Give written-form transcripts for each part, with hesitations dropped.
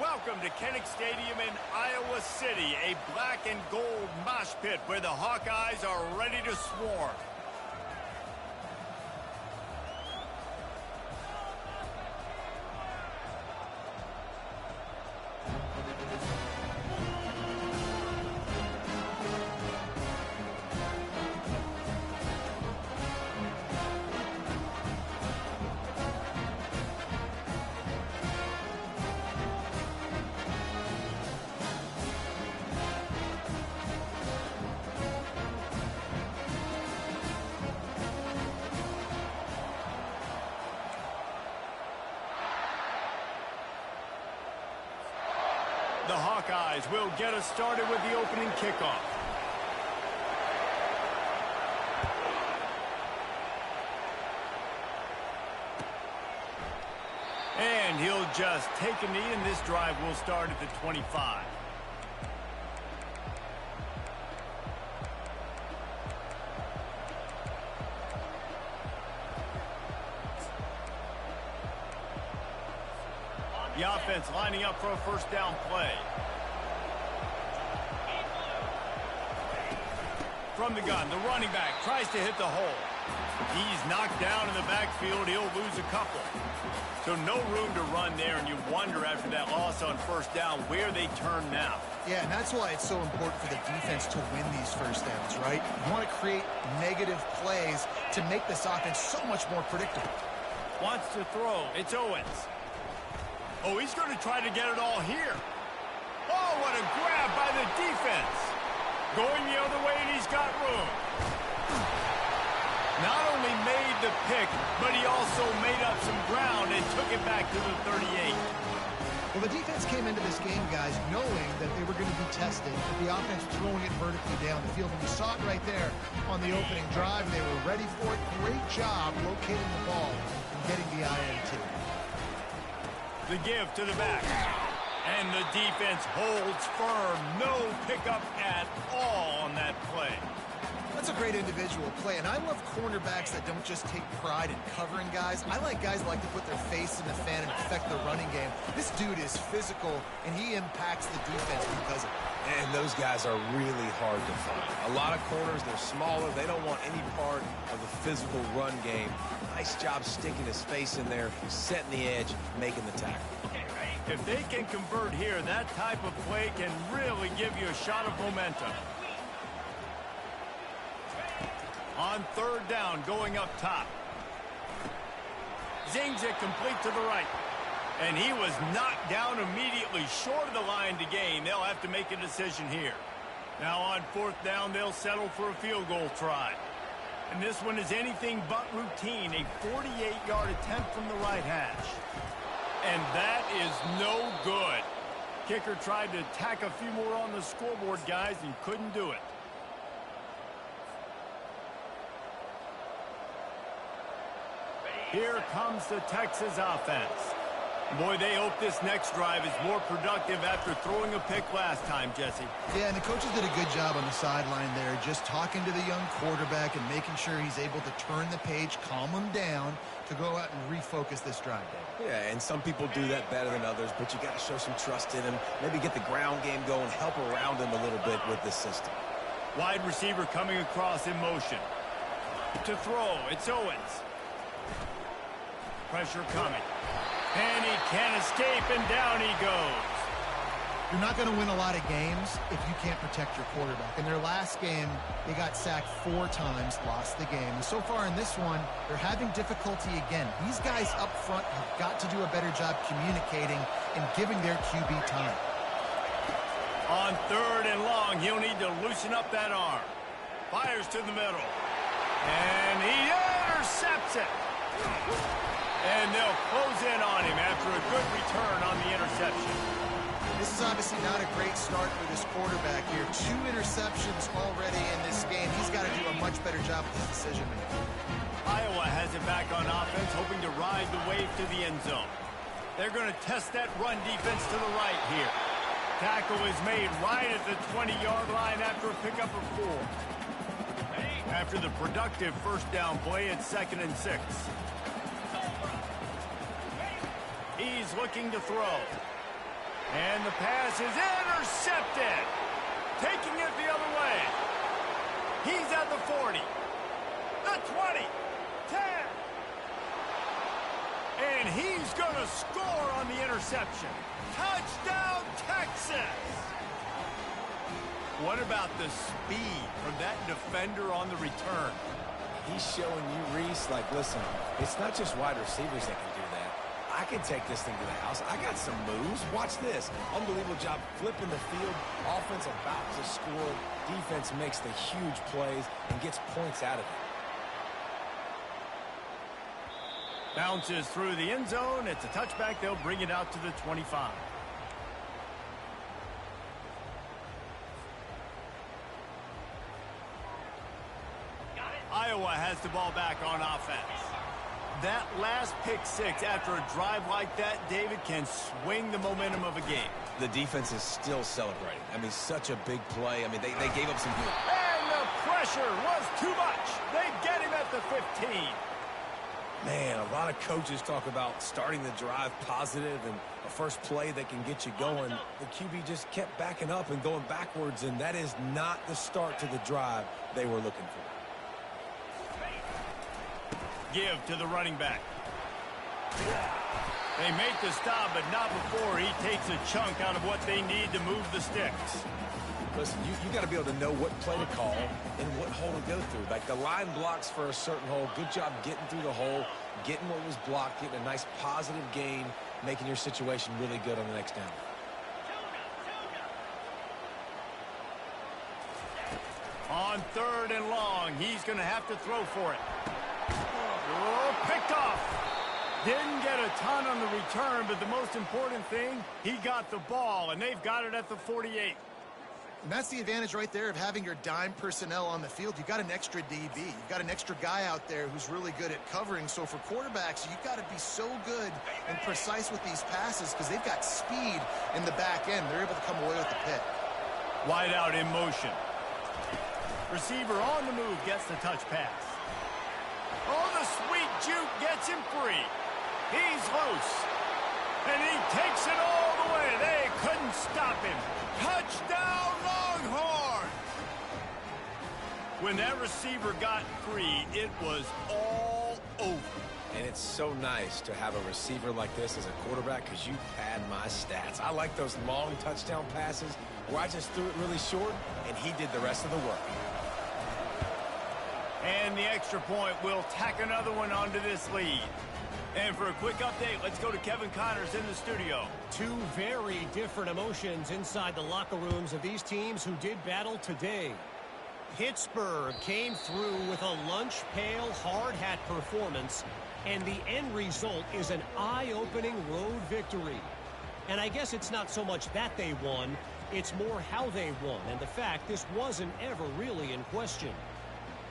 Welcome to Kinnick Stadium in Iowa City, a black and gold mosh pit where the Hawkeyes are ready to swarm. The Hawkeyes will get us started with the opening kickoff. And he'll just take a knee, and this drive will start at the 25. The offense lining up for a first down play. From the gun, the running back tries to hit the hole. He's knocked down in the backfield. He'll lose a couple. So no room to run there, and you wonder after that loss on first down where they turn now. Yeah, and that's why it's so important for the defense to win these first downs, right? You want to create negative plays to make this offense so much more predictable. Wants to throw. It's Owens. Oh, he's going to try to get it all here. Oh, what a grab by the defense. Going the other way, and he's got room. Not only made the pick, but he also made up some ground and took it back to the 38. Well, the defense came into this game, guys, knowing that they were going to be tested, with the offense throwing it vertically down the field. And you saw it right there on the opening drive. They were ready for it. Great job locating the ball and getting the INT. The give to the back. And the defense holds firm. No pickup at all on that play. That's a great individual play, and I love cornerbacks that don't just take pride in covering guys. I like guys that like to put their face in the fan and affect the running game. This dude is physical, and he impacts the defense because of it. And those guys are really hard to find. A lot of corners, they're smaller. They don't want any part of the physical run game. Nice job sticking his face in there, setting the edge, making the tackle. If they can convert here, that type of play can really give you a shot of momentum. On third down, going up top. Zings it complete to the right. And he was knocked down immediately short of the line to gain. They'll have to make a decision here. Now on fourth down, they'll settle for a field goal try. And this one is anything but routine. A 48-yard attempt from the right hash. And that is no good. Kicker tried to tack a few more on the scoreboard, guys, and couldn't do it. Here comes the Texas offense. Boy, they hope this next drive is more productive after throwing a pick last time, Jesse. Yeah, and the coaches did a good job on the sideline there, just talking to the young quarterback and making sure he's able to turn the page, calm him down to go out and refocus this drive, Dave. Yeah, and some people do that better than others, but you got to show some trust in him, maybe get the ground game going, help around him a little bit with this system. Wide receiver coming across in motion. To throw, it's Owens. Pressure coming. And he can't escape, and down he goes. You're not going to win a lot of games if you can't protect your quarterback. In their last game, they got sacked 4 times, lost the game. And so far in this one, they're having difficulty again. These guys up front have got to do a better job communicating and giving their QB time. On third and long, he'll need to loosen up that arm. Fires to the middle. And he intercepts it. And they'll close in on him after a good return on the interception. This is obviously not a great start for this quarterback here. 2 interceptions already in this game. He's got to do a much better job with his decision-making. Iowa has it back on offense, hoping to ride the wave to the end zone. They're going to test that run defense to the right here. Tackle is made right at the 20-yard line after a pickup of 4. After the productive first down play, it's 2nd and 6. He's looking to throw. And the pass is intercepted. Taking it the other way. He's at the 40. The 20. 10. And he's going to score on the interception. Touchdown, Texas. What about the speed from that defender on the return? He's showing you, Reese, like, listen, it's not just wide receivers that can do that. I can take this thing to the house. I got some moves. Watch this. Unbelievable job flipping the field. Offense about to score. Defense makes the huge plays and gets points out of it. Bounces through the end zone. It's a touchback. They'll bring it out to the 25. Iowa has the ball back on offense. That last pick six after a drive like that, David, can swing the momentum of a game. The defense is still celebrating. I mean, such a big play. I mean, they gave up some good. And the pressure was too much. They get him at the 15. Man, a lot of coaches talk about starting the drive positive and a first play that can get you going. The QB just kept backing up and going backwards, and that is not the start to the drive they were looking for. Give to the running back. They make the stop, but not before he takes a chunk out of what they need to move the sticks. Listen, you got to be able to know what play to call and what hole to go through. Like the line blocks for a certain hole. Good job getting through the hole, getting what was blocked, getting a nice positive gain, making your situation really good on the next down. On 3rd and long, he's going to have to throw for it. Oh, picked off. Didn't get a ton on the return, but the most important thing, he got the ball, and they've got it at the 48. And that's the advantage right there of having your dime personnel on the field. You've got an extra DB. You've got an extra guy out there who's really good at covering. So for quarterbacks, you've got to be so good and precise with these passes because they've got speed in the back end. They're able to come away with the pick. Wide out in motion. Receiver on the move gets the touch pass. Oh, the sweet juke gets him free. He's loose. And he takes it all the way. They couldn't stop him. Touchdown, Longhorn! When that receiver got free, it was all over. And it's so nice to have a receiver like this as a quarterback because you pad my stats. I like those long touchdown passes where I just threw it really short and he did the rest of the work. And the extra point will tack another one onto this lead. And for a quick update, let's go to Kevin Connors in the studio. Two very different emotions inside the locker rooms of these teams who did battle today. Pittsburgh came through with a lunch pail hard hat performance, and the end result is an eye-opening road victory. And I guess it's not so much that they won, it's more how they won, and the fact this wasn't ever really in question.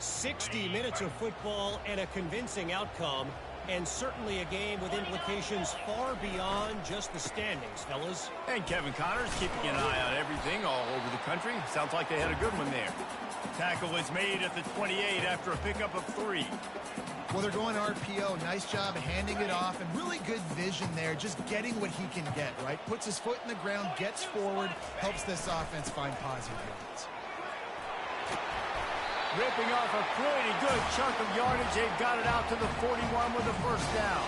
60 minutes of football and a convincing outcome, and certainly a game with implications far beyond just the standings, fellas. And Kevin Connors keeping an eye on everything all over the country. Sounds like they had a good one there. Tackle is made at the 28 after a pickup of 3. Well, they're going RPO. Nice job handing it off, and really good vision there, just getting what he can get, right? Puts his foot in the ground, gets forward, helps this offense find positive yards. Ripping off a pretty good chunk of yardage. They've got it out to the 41 with a first down.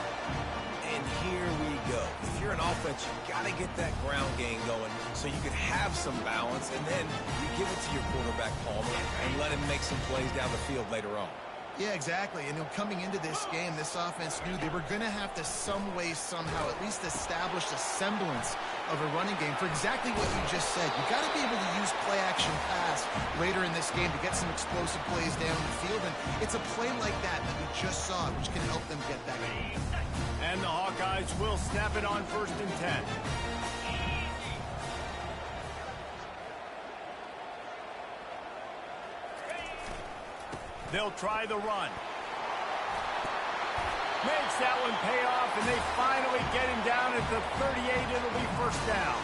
And here we go. If you're an offense, you got to get that ground game going so you can have some balance, and then you give it to your quarterback, Palmer, and let him make some plays down the field later on. Yeah, exactly. And coming into this game, this offense knew they were going to have to some way, somehow, at least establish a semblance of a running game for exactly what you just said. You got to be able to use play-action pass later in this game to get some explosive plays down the field. And it's a play like that that we just saw, which can help them get that game. And the Hawkeyes will snap it on 1st and 10. They'll try the run. Makes that one pay off, and they finally get him down at the 38. It'll be first down.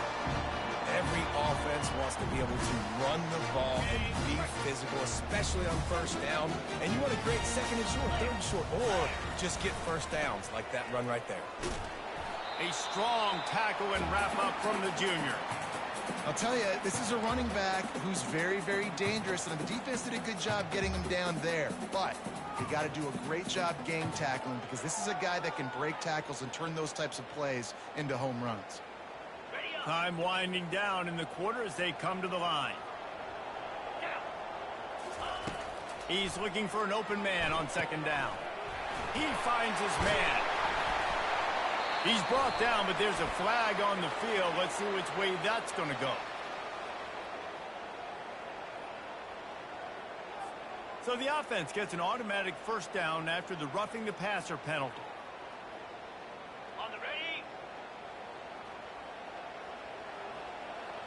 Every offense wants to be able to run the ball and be physical, especially on first down. And you want to create 2nd and short, 3rd and short, or just get first downs like that run right there. A strong tackle and wrap-up from the junior. I'll tell you, this is a running back who's very, very dangerous, and the defense did a good job getting him down there. But you got to do a great job game tackling, because this is a guy that can break tackles and turn those types of plays into home runs. Time winding down in the quarter as they come to the line. He's looking for an open man on second down. He finds his man. He's brought down, but there's a flag on the field. Let's see which way that's going to go. So the offense gets an automatic first down after the roughing the passer penalty. On the ready.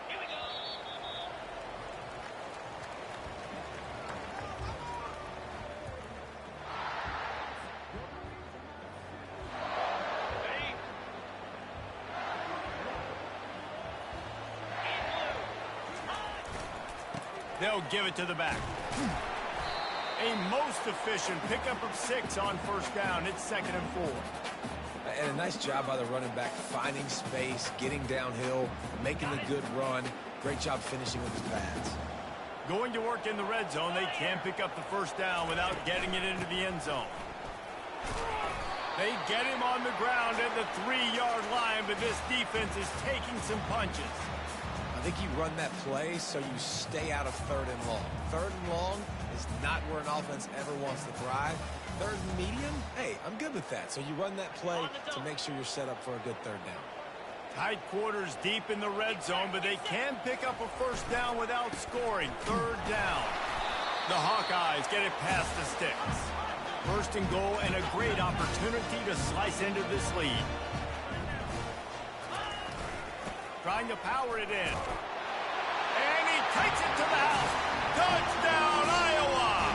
Here we go. Ready. They'll give it to the back. A most efficient pickup of 6 on first down. It's 2nd and 4. And a nice job by the running back, finding space, getting downhill, making the good run. Great job finishing with his pads. Going to work in the red zone. They can't pick up the first down without getting it into the end zone. They get him on the ground at the 3-yard line, but this defense is taking some punches. I think you run that play so you stay out of 3rd and long. 3rd and long is not where an offense ever wants to thrive. 3rd and medium, hey, I'm good with that. So you run that play to make sure you're set up for a good 3rd down. Tight quarters deep in the red zone, but they can pick up a first down without scoring. 3rd down. The Hawkeyes get it past the sticks. 1st and goal, and a great opportunity to slice into this lead. Trying to power it in. And he takes it to the house. Touchdown, Iowa!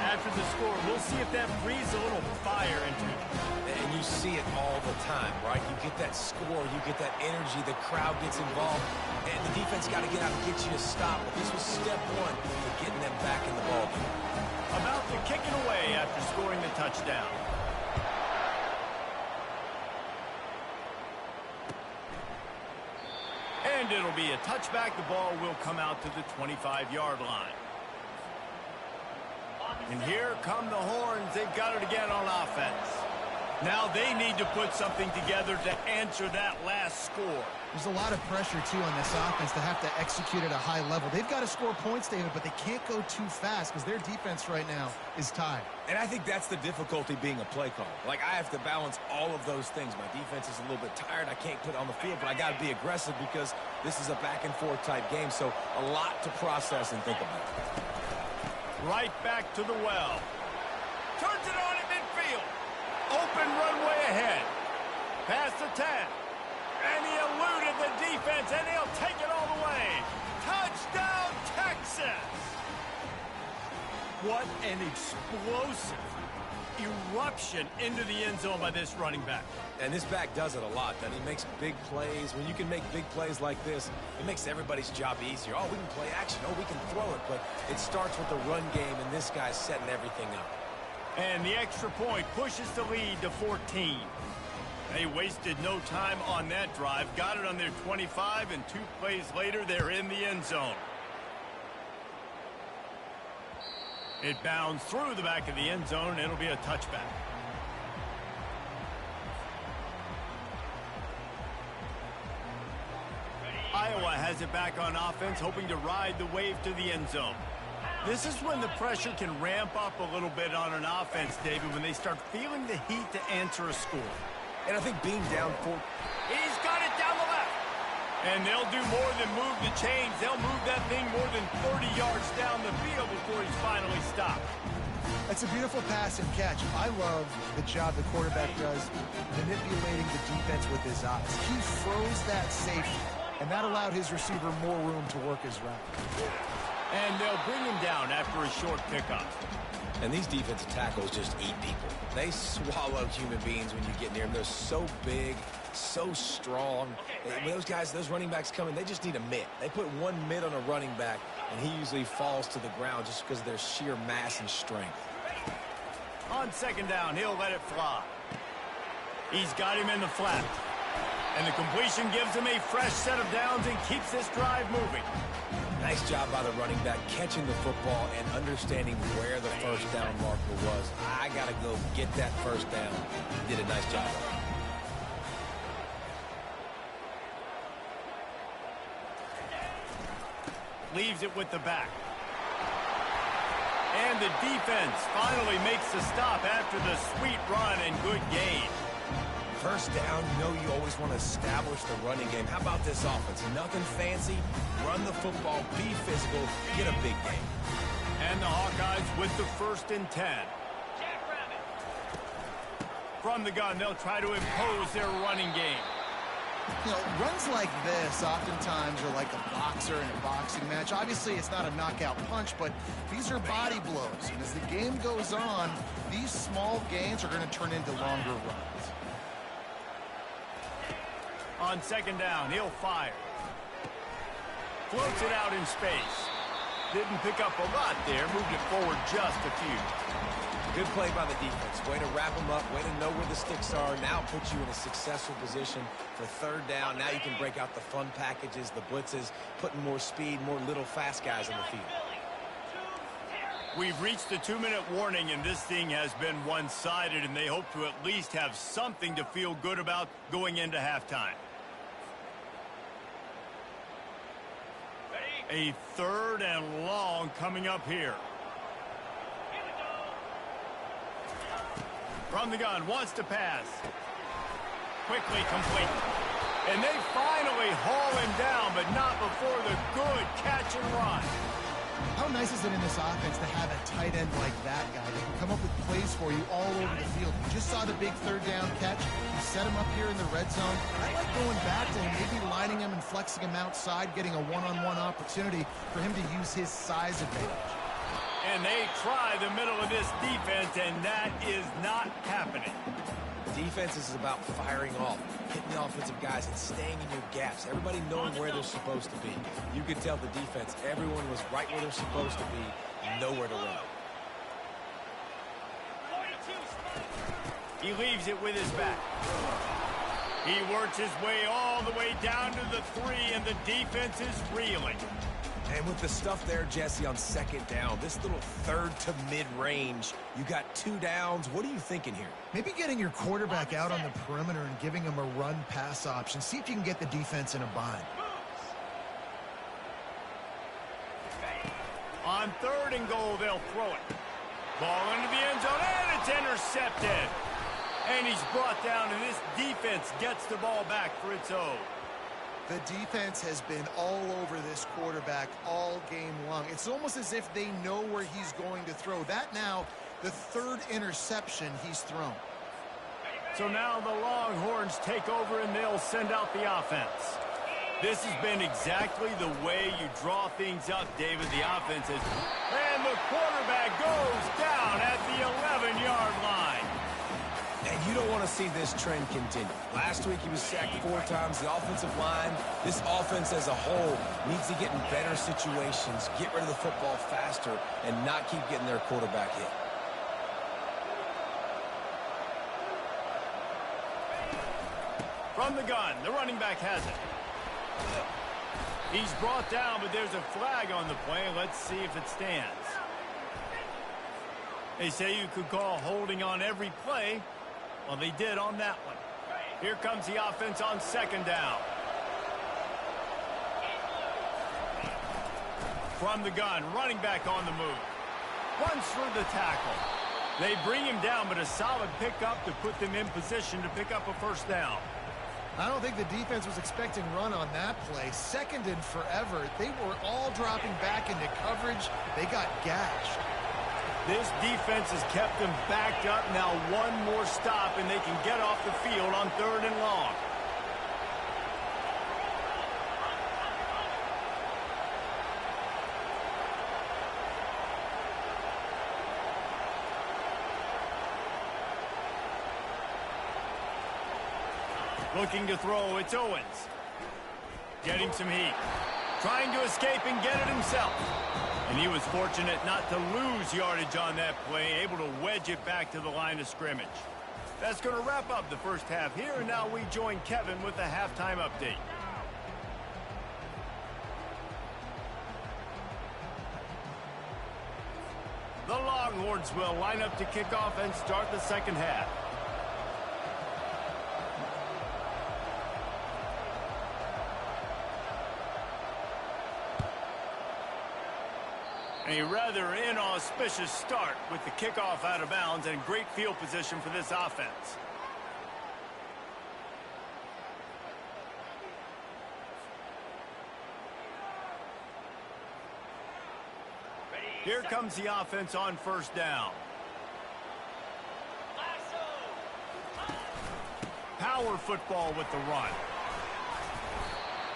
After the score, we'll see if that breathes a little fire into it. And you see it all the time, right? You get that score, you get that energy, the crowd gets involved, and the defense got to get out and get you to stop. But this was step 1 to getting them back in the ballgame. About to kick it away after scoring the touchdown. And it'll be a touchback. The ball will come out to the 25-yard line. And here come the horns. They've got it again on offense. Now they need to put something together to answer that last score. There's a lot of pressure, too, on this offense to have to execute at a high level. They've got to score points, David, but they can't go too fast because their defense right now is tied. And I think that's the difficulty being a play caller. Like, I have to balance all of those things. My defense is a little bit tired. I can't put it on the field, but I got to be aggressive because this is a back-and-forth type game, so a lot to process and think about. Right back to the well. Turns it on at midfield. Open runway ahead. Past the 10. And he eluded the defense, and he'll take it all the way. Touchdown, Texas! What an explosive eruption into the end zone by this running back. And this back does it a lot. That he makes big plays. When you can make big plays like this, it makes everybody's job easier. Oh, we can play action. Oh, we can throw it. But it starts with the run game, and this guy's setting everything up. And the extra point pushes the lead to 14. They wasted no time on that drive. Got it on their 25, and 2 plays later, they're in the end zone. It bounds through the back of the end zone, and it'll be a touchback. Iowa has it back on offense, hoping to ride the wave to the end zone. This is when the pressure can ramp up a little bit on an offense, David, when they start feeling the heat to answer a score. And I think being down 4. He's got it down the left. And they'll do more than move the chains. They'll move that thing more than 30 yards down the field before he's finally stopped. That's a beautiful pass and catch. I love the job the quarterback does manipulating the defense with his eyes. He froze that safety, and that allowed his receiver more room to work his route. And they'll bring him down after a short pickup. And these defensive tackles just eat people. They swallow human beings when you get near them. They're so big, so strong. When those guys, those running backs come in, they just need a mitt. They put one mitt on a running back, and he usually falls to the ground just because of their sheer mass and strength. On second down, he'll let it fly. He's got him in the flat. And the completion gives him a fresh set of downs and keeps this drive moving. Nice job by the running back catching the football and understanding where the first down marker was. I got to go get that first down. He did a nice job. Leaves it with the back. And the defense finally makes the stop after the sweet run and good gain. First down, you always want to establish the running game. How about this offense? Nothing fancy. Run the football, be physical, get a big gain. And the Hawkeyes with the 1st and 10. From the gun, they'll try to impose their running game. You know, runs like this oftentimes are like a boxer in a boxing match. Obviously, it's not a knockout punch, but these are body blows. And as the game goes on, these small gains are going to turn into longer runs. On 2nd down, he'll fire. Floats it out in space. Didn't pick up a lot there. Moved it forward just a few. Good play by the defense. Way to wrap them up. Way to know where the sticks are. Now puts you in a successful position for 3rd down. Now you can break out the fun packages, the blitzes, putting more speed, more little fast guys on the field. We've reached the 2-minute warning, and this thing has been one-sided, and they hope to at least have something to feel good about going into halftime. A 3rd and long coming up here. From the gun, wants to pass. Quickly complete. And they finally haul him down, but not before the good catch and run. How nice is it in this offense to have a tight end like that guy that can come up with plays for you all over the field? You just saw the big 3rd down catch. You set him up here in the red zone. I like going back to him, maybe lining him and flexing him outside, getting a one-on-one opportunity for him to use his size advantage. And they try the middle of this defense, and that is not happening. Defense is about firing off, hitting the offensive guys and staying in your gaps. Everybody knowing where they're supposed to be. You could tell the defense, everyone was right where they're supposed to be, nowhere to run. He leaves it with his back. He works his way all the way down to the 3, and the defense is reeling. And with the stuff there, Jesse, on 2nd down, this little 3rd to mid-range, you got 2 downs. What are you thinking here? Maybe getting your quarterback out on the perimeter and giving him a run-pass option. See if you can get the defense in a bind. On 3rd and goal, they'll throw it. Ball into the end zone, and it's intercepted. And he's brought down, and this defense gets the ball back for its own. The defense has been all over this quarterback all game long. It's almost as if they know where he's going to throw. That now, the 3rd interception he's thrown. So now the Longhorns take over, and they'll send out the offense. This has been exactly the way you draw things up, David. The offense is... And the quarterback goes down at the 11-yard line. And you don't want to see this trend continue. Last week he was sacked 4 times. The offensive line, this offense as a whole, needs to get in better situations, get rid of the football faster, and not keep getting their quarterback hit. From the gun, the running back has it. He's brought down, but there's a flag on the play. Let's see if it stands. They say you could call holding on every play. Well, they did on that one. Here comes the offense on 2nd down. From the gun, running back on the move. Runs through the tackle. They bring him down, but a solid pickup to put them in position to pick up a 1st down. I don't think the defense was expecting run on that play. 2nd and forever. They were all dropping back into coverage. They got gashed. This defense has kept them backed up. Now one more stop, and they can get off the field on 3rd and long. Looking to throw, it's Owens. Getting some heat. Trying to escape and get it himself. And he was fortunate not to lose yardage on that play, able to wedge it back to the line of scrimmage. That's going to wrap up the first half here, and now we join Kevin with the halftime update. The Longhorns will line up to kick off and start the second half. A rather inauspicious start with the kickoff out of bounds and great field position for this offense. Here comes the offense on first down. Power football with the run.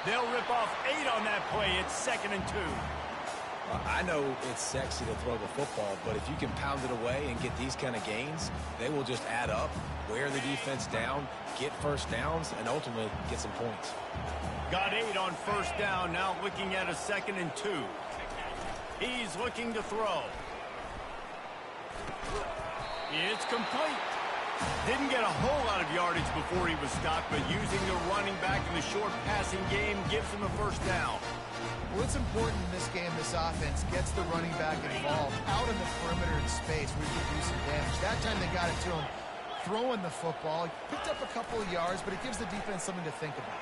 They'll rip off 8 on that play. It's 2nd and 2. I know it's sexy to throw the football, but if you can pound it away and get these kind of gains, they will just add up, wear the defense down, get first downs, and ultimately get some points. Got 8 on first down, now looking at a 2nd and 2. He's looking to throw. It's complete. Didn't get a whole lot of yardage before he was stopped, but using the running back in the short passing game gives him the first down. Well, it's important in this game this offense gets the running back involved out in the perimeter in space where he can do some damage. That time they got it to him throwing the football. He picked up a couple of yards, but it gives the defense something to think about.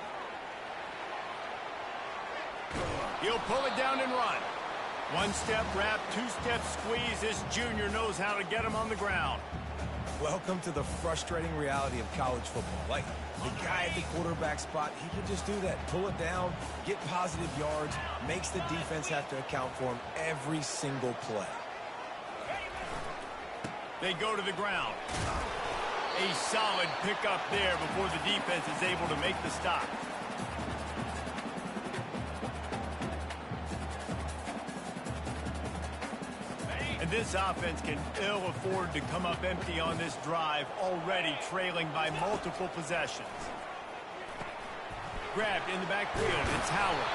He'll pull it down and run. 1-step wrap, 2-step squeeze. This junior knows how to get him on the ground. Welcome to the frustrating reality of college football. Like, the guy at the quarterback spot, he can just do that. Pull it down, get positive yards, makes the defense have to account for him every single play. They go to the ground. A solid pickup there before the defense is able to make the stop. And this offense can ill afford to come up empty on this drive, already trailing by multiple possessions. Grabbed in the backfield, it's Howard.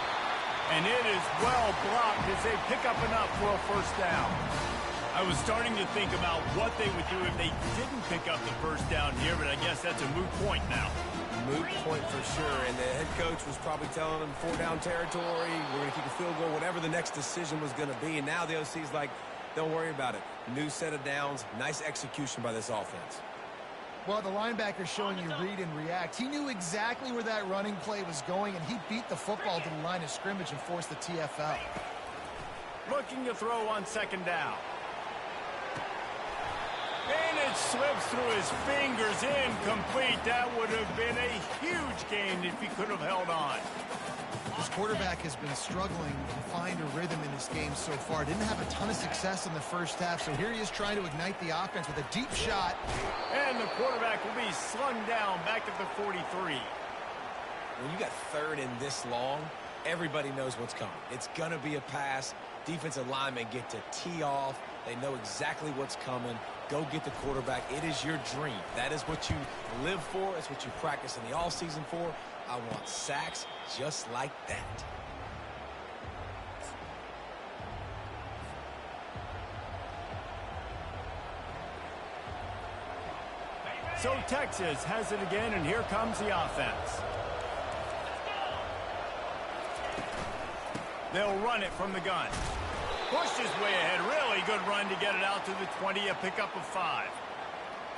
And it is well blocked as they pick up enough for a first down. I was starting to think about what they would do if they didn't pick up the first down here, but I guess that's a moot point now. Moot point for sure, and the head coach was probably telling them 4-down territory, we're going to keep a field goal, whatever the next decision was going to be, and now the OC's like, don't worry about it. New set of downs, nice execution by this offense. Well, the linebacker's showing you read and react. He knew exactly where that running play was going, and he beat the football to the line of scrimmage and forced the TFL. Looking to throw on 2nd down. And it slips through his fingers, incomplete. That would have been a huge gain if he could have held on. This quarterback has been struggling to find a rhythm in this game so far. Didn't have a ton of success in the first half, so here he is trying to ignite the offense with a deep shot. And the quarterback will be slung down back at the 43. When you got 3rd and this long, everybody knows what's coming. It's going to be a pass. Defensive linemen get to tee off. They know exactly what's coming. Go get the quarterback. It is your dream. That is what you live for. It's what you practice in the offseason for. I want sacks just like that. So Texas has it again, and here comes the offense. They'll run it from the gun. Pushed his way ahead. Really good run to get it out to the 20, a pickup of 5.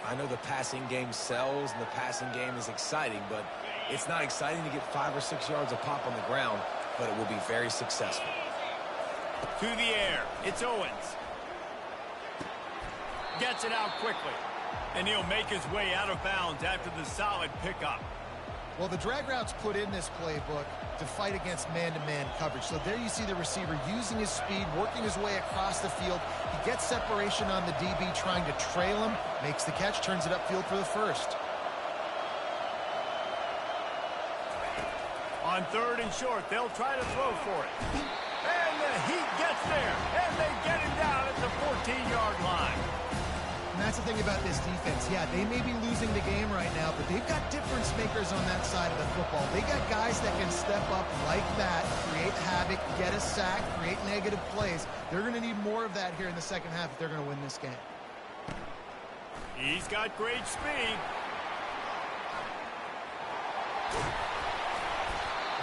I know the passing game sells and the passing game is exciting, but it's not exciting to get 5 or 6 yards a pop on the ground, but it will be very successful. To the air. It's Owens. Gets it out quickly. And he'll make his way out of bounds after the solid pickup. Well, the drag route's put in this playbook to fight against man-to-man coverage. So there you see the receiver using his speed, working his way across the field. He gets separation on the DB, trying to trail him, makes the catch, turns it upfield for the first. On 3rd and short, they'll try to throw for it. And the heat gets there, and they get him down at the 14-yard line. And that's the thing about this defense. Yeah, they may be losing the game right now, but they've got difference makers on that side of the football. They got guys that can step up like that, create havoc, get a sack, create negative plays. They're going to need more of that here in the second half if they're going to win this game. He's got great speed.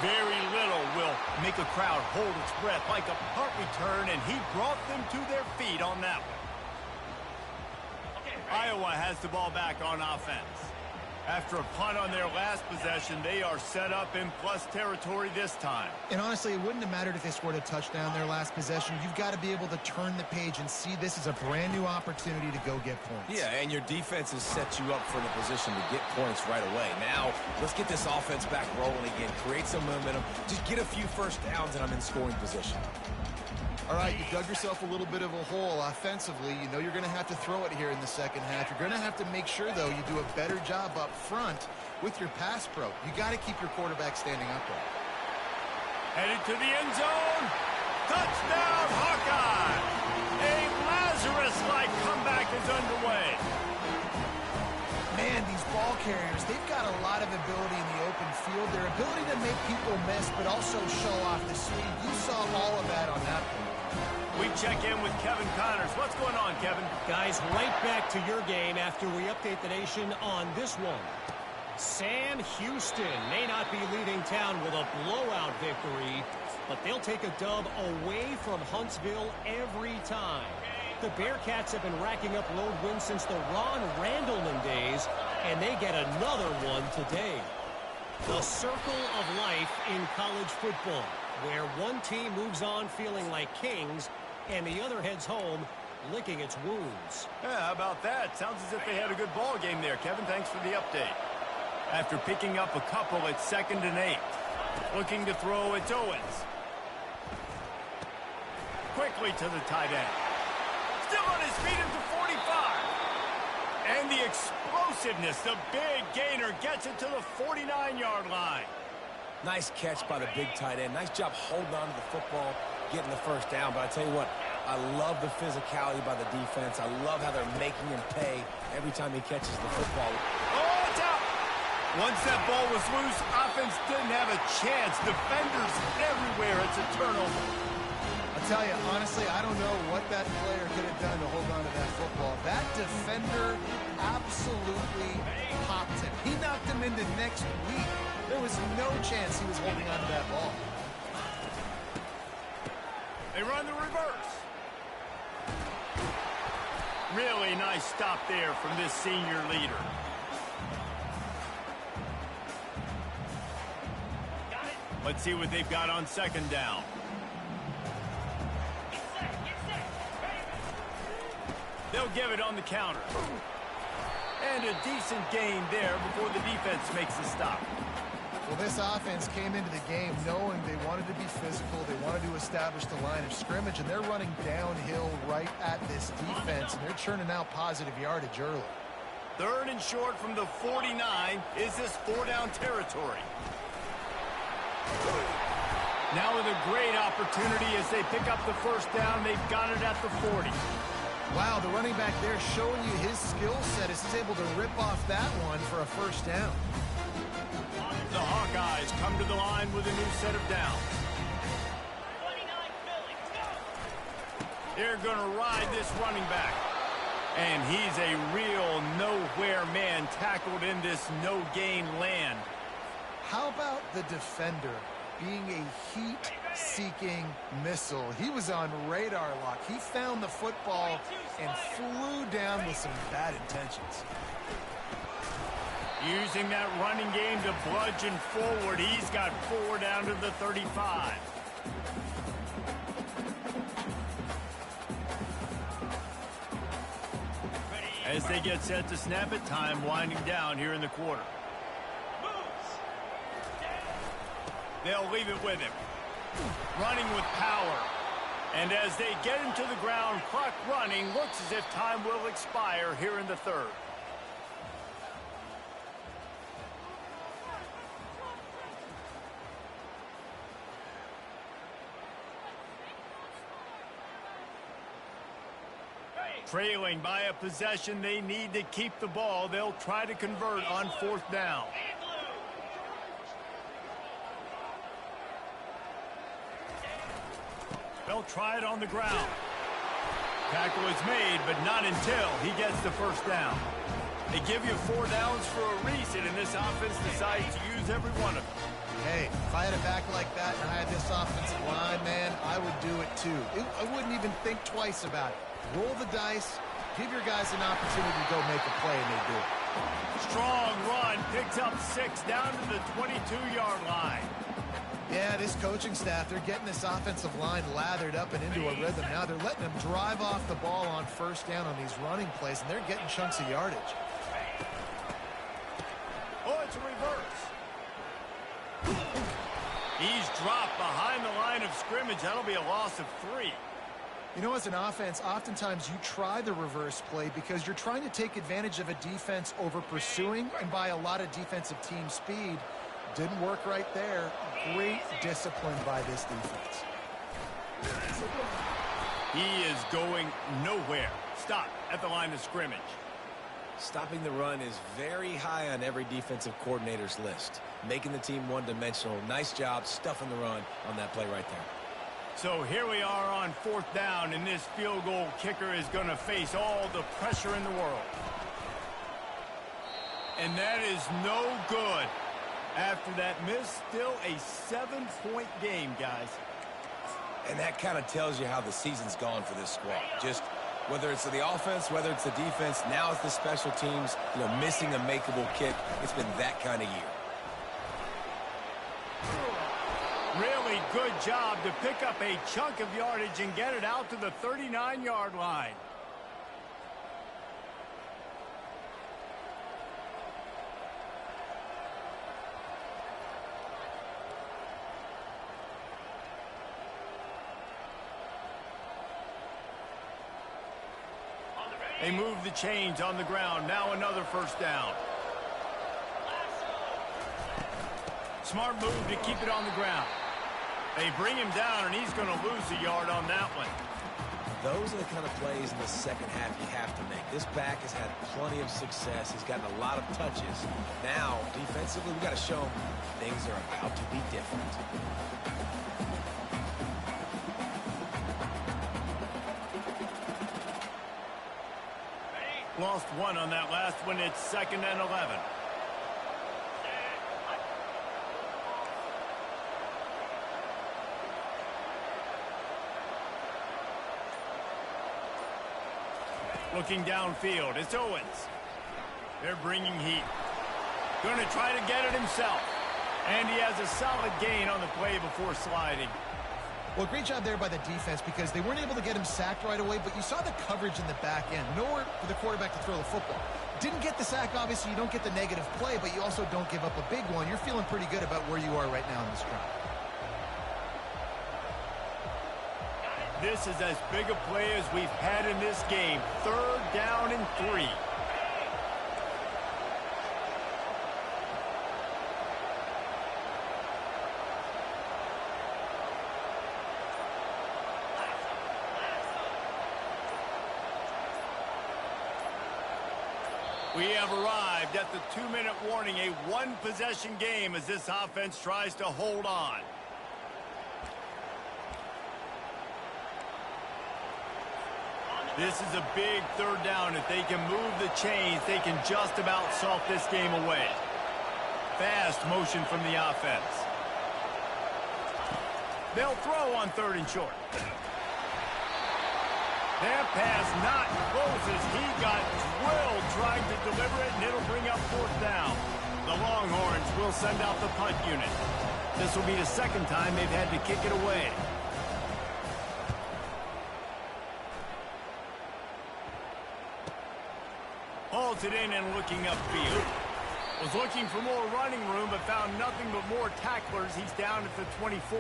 Very little will make a crowd hold its breath like a punt return, and he brought them to their feet on that one. Iowa has the ball back on offense. After a punt on their last possession, they are set up in plus territory this time. And honestly, it wouldn't have mattered if they scored a touchdown their last possession. You've got to be able to turn the page and see this as a brand new opportunity to go get points. Yeah, and your defense has set you up for the position to get points right away. Now, let's get this offense back rolling again. Create some momentum. Just get a few first downs, and I'm in scoring position. All right, you dug yourself a little bit of a hole offensively. You know you're going to have to throw it here in the second half. You're going to have to make sure, though, you do a better job up front with your pass pro. You got to keep your quarterback standing upright. Headed to the end zone. Touchdown, Hawkeye! A Lazarus-like comeback is underway. Man, these ball carriers, they've got a lot of ability in the open field. Their ability to make people miss, but also show off the speed. You saw all of that on that play. We check in with Kevin Connors. What's going on, Kevin? Guys, right back to your game after we update the nation on this one. Sam Houston may not be leaving town with a blowout victory, but they'll take a dub away from Huntsville every time. The Bearcats have been racking up road wins since the Ron Randleman days, and they get another one today. The circle of life in college football, where one team moves on feeling like kings, and the other heads home licking its wounds. Yeah, how about that? Sounds as if they had a good ball game there, Kevin. Thanks for the update. After picking up a couple, it's 2nd and 8. Looking to throw, it's Owens. Quickly to the tight end. Still on his feet at the 45. And the explosiveness, the big gainer gets it to the 49-yard line. Nice catch by the big tight end. Nice job holding on to the football, getting the first down. But I tell you what, I love the physicality by the defense. I love how they're making him pay every time he catches the football. Oh, it's out! Once that ball was loose, offense didn't have a chance. Defenders everywhere. It's a turnover. I'll tell you, honestly, I don't know what that player could have done to hold on to that football. That defender absolutely popped him. He knocked him into next week. There was no chance he was holding on to that ball. They run the reverse. Really nice stop there from this senior leader. Let's see what they've got on 2nd down. They'll give it on the counter. And a decent gain there before the defense makes a stop. Well, this offense came into the game knowing they wanted to be physical. They wanted to establish the line of scrimmage, and they're running downhill right at this defense, and they're churning out positive yardage early. 3rd and short from the 49. Is this 4-down territory? Now with a great opportunity as they pick up the first down. They've got it at the 40. Wow, the running back there showing you his skill set as he's able to rip off that one for a first down. The Hawkeyes come to the line with a new set of downs. 29 Philly, go! They're going to ride this running back. And he's a real nowhere man tackled in this no-gain land. How about the defender being a heat-seeking missile? He was on radar lock. He found the football and flew down with some bad intentions. Using that running game to bludgeon forward. He's got 4 down to the 35. As they get set to snap it, time winding down here in the quarter. They'll leave it with him. Running with power. And as they get him to the ground, clock running, looks as if time will expire here in the 3rd. Trailing by a possession, they need to keep the ball. They'll try to convert on 4th down. They'll try it on the ground. Tackle is made, but not until he gets the first down. They give you 4 downs for a reason, and this offense decides to use every one of them. Hey, if I had a back like that and I had this offensive line, man, I would do it too. I wouldn't even think twice about it. Roll the dice, give your guys an opportunity to go make a play, and they do it. Strong run, picks up 6 down to the 22-yard line. Yeah, this coaching staff, they're getting this offensive line lathered up and into a rhythm. Now they're letting them drive off the ball on first down on these running plays, and they're getting chunks of yardage. Oh, it's a reverse. He's dropped behind the line of scrimmage. That'll be a loss of 3. You know, as an offense, oftentimes you try the reverse play because you're trying to take advantage of a defense over pursuing and by a lot of defensive team speed. Didn't work right there. Great discipline by this defense. He is going nowhere. Stop at the line of scrimmage. Stopping the run is very high on every defensive coordinator's list. Making the team one-dimensional. Nice job stuffing the run on that play right there. So here we are on 4th down, and this field goal kicker is going to face all the pressure in the world. And that is no good. After that miss, still a 7-point game, guys. And that kind of tells you how the season's gone for this squad. Just whether it's the offense, whether it's the defense, now it's the special teams, missing a makeable kick. It's been that kind of year. Really good job to pick up a chunk of yardage and get it out to the 39-yard line. They move the chains on the ground. Now another first down. Smart move to keep it on the ground. They bring him down, and he's going to lose a yard on that one. Those are the kind of plays in the second half you have to make. This back has had plenty of success. He's gotten a lot of touches. Now, defensively, we've got to show him things are about to be different. Lost 1 on that last one. It's 2nd and 11. Looking downfield, it's Owens. They're bringing heat. Going to try to get it himself. And he has a solid gain on the play before sliding. Well, great job there by the defense because they weren't able to get him sacked right away, but you saw the coverage in the back end. Nowhere for the quarterback to throw the football. Didn't get the sack, obviously. You don't get the negative play, but you also don't give up a big one. You're feeling pretty good about where you are right now in this drive. This is as big a play as we've had in this game. 3rd down and 3. We have arrived at the 2-minute warning, a 1-possession game as this offense tries to hold on. This is a big 3rd down. If they can move the chains, they can just about salt this game away. Fast motion from the offense. They'll throw on 3rd and short. That pass not close as he got drilled trying to deliver it, and it'll bring up 4th down. The Longhorns will send out the punt unit. This will be the 2nd time they've had to kick it away. Hauls it in and looking upfield. Was looking for more running room, but found nothing but more tacklers. He's down at the 24.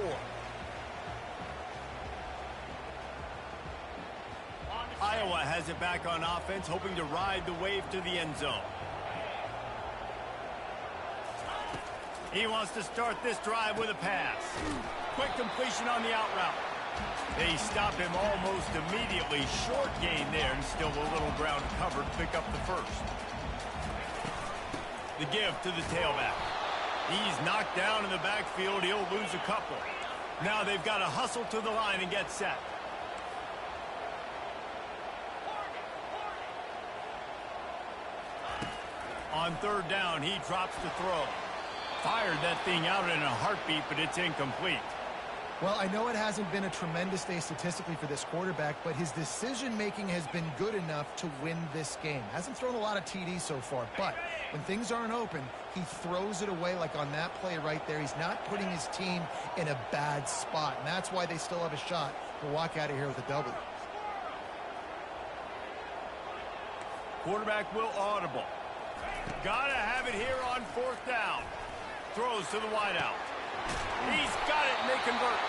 Iowa has it back on offense, hoping to ride the wave to the end zone. He wants to start this drive with a pass. Quick completion on the out route. They stop him almost immediately. Short gain there, and still a little ground covered to pick up the first. The give to the tailback. He's knocked down in the backfield. He'll lose a couple. Now they've got to hustle to the line and get set. On third down, he drops the throw. Fired that thing out in a heartbeat, but it's incomplete. Well, I know it hasn't been a tremendous day statistically for this quarterback, but his decision-making has been good enough to win this game. Hasn't thrown a lot of TDs so far, but when things aren't open, he throws it away like on that play right there. He's not putting his team in a bad spot, and that's why they still have a shot to walk out of here with a W. Quarterback will audible. Gotta have it here on fourth down. Throws to the wideout. He's got it, and they convert.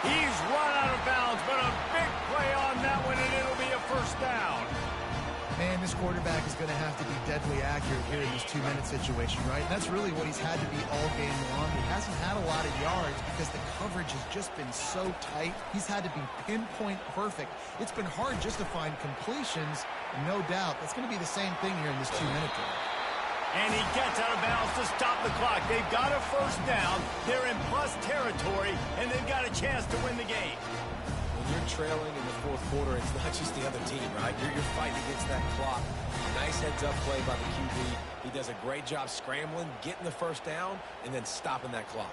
He's run out of bounds, but a big play on that one, and it'll be a first down. Man, this quarterback is going to have to be deadly accurate here in this two-minute situation, right? And that's really what he's had to be all game long. He hasn't had a lot of yards because the coverage has just been so tight. He's had to be pinpoint perfect. It's been hard just to find completions, no doubt. That's going to be the same thing here in this two-minute drill. And he gets out of bounds to stop the clock. They've got a first down. They're in plus territory, and they've got a chance to win the game. When you're trailing in the fourth quarter, it's not just the other team, right? You're fighting against that clock. Nice heads-up play by the QB. He does a great job scrambling, getting the first down, and then stopping that clock.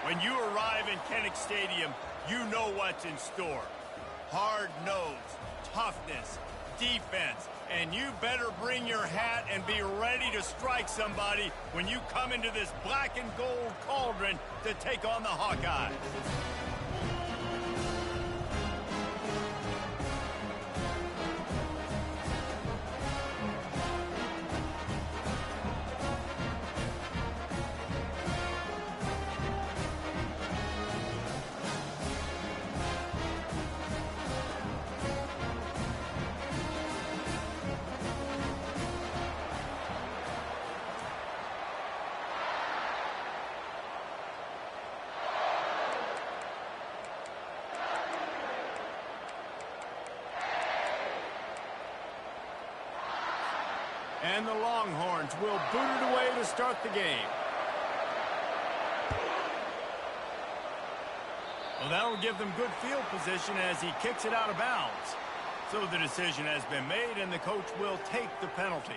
When you arrive in Kinnick Stadium, you know what's in store. Hard nose, toughness, defense, and you better bring your hat and be ready to strike somebody when you come into this black and gold cauldron to take on the Hawkeyes. And the Longhorns will boot it away to start the game. Well, that'll give them good field position as he kicks it out of bounds. So the decision has been made, and the coach will take the penalty.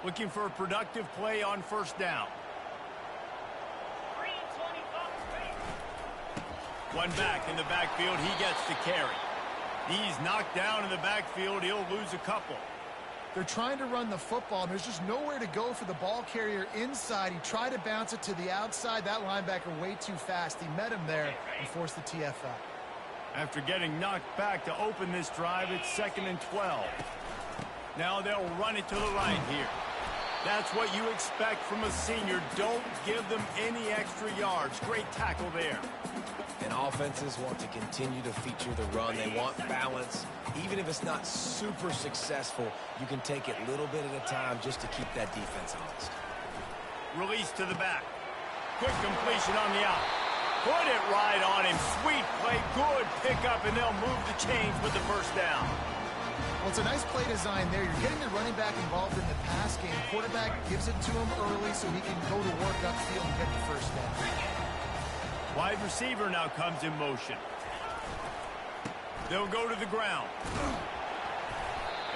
Looking for a productive play on first down. One back in the backfield, he gets the carry. He's knocked down in the backfield, he'll lose a couple. They're trying to run the football, and there's just nowhere to go for the ball carrier inside. He tried to bounce it to the outside. That linebacker way too fast. He met him there and forced the TF out. After getting knocked back to open this drive, it's 2nd and 12. Now they'll run it to the right here. That's what you expect from a senior. Don't give them any extra yards. Great tackle there. And offenses want to continue to feature the run. They want balance. Even if it's not super successful, you can take it little bit at a time just to keep that defense honest. Release to the back. Quick completion on the out. Put it right on him. Sweet play. Good pickup, and they'll move the chains with the first down. Well, it's a nice play design there. You're getting the running back involved in the pass game. Quarterback gives it to him early so he can go to work upfield and get the first down. Wide receiver now comes in motion. They'll go to the ground.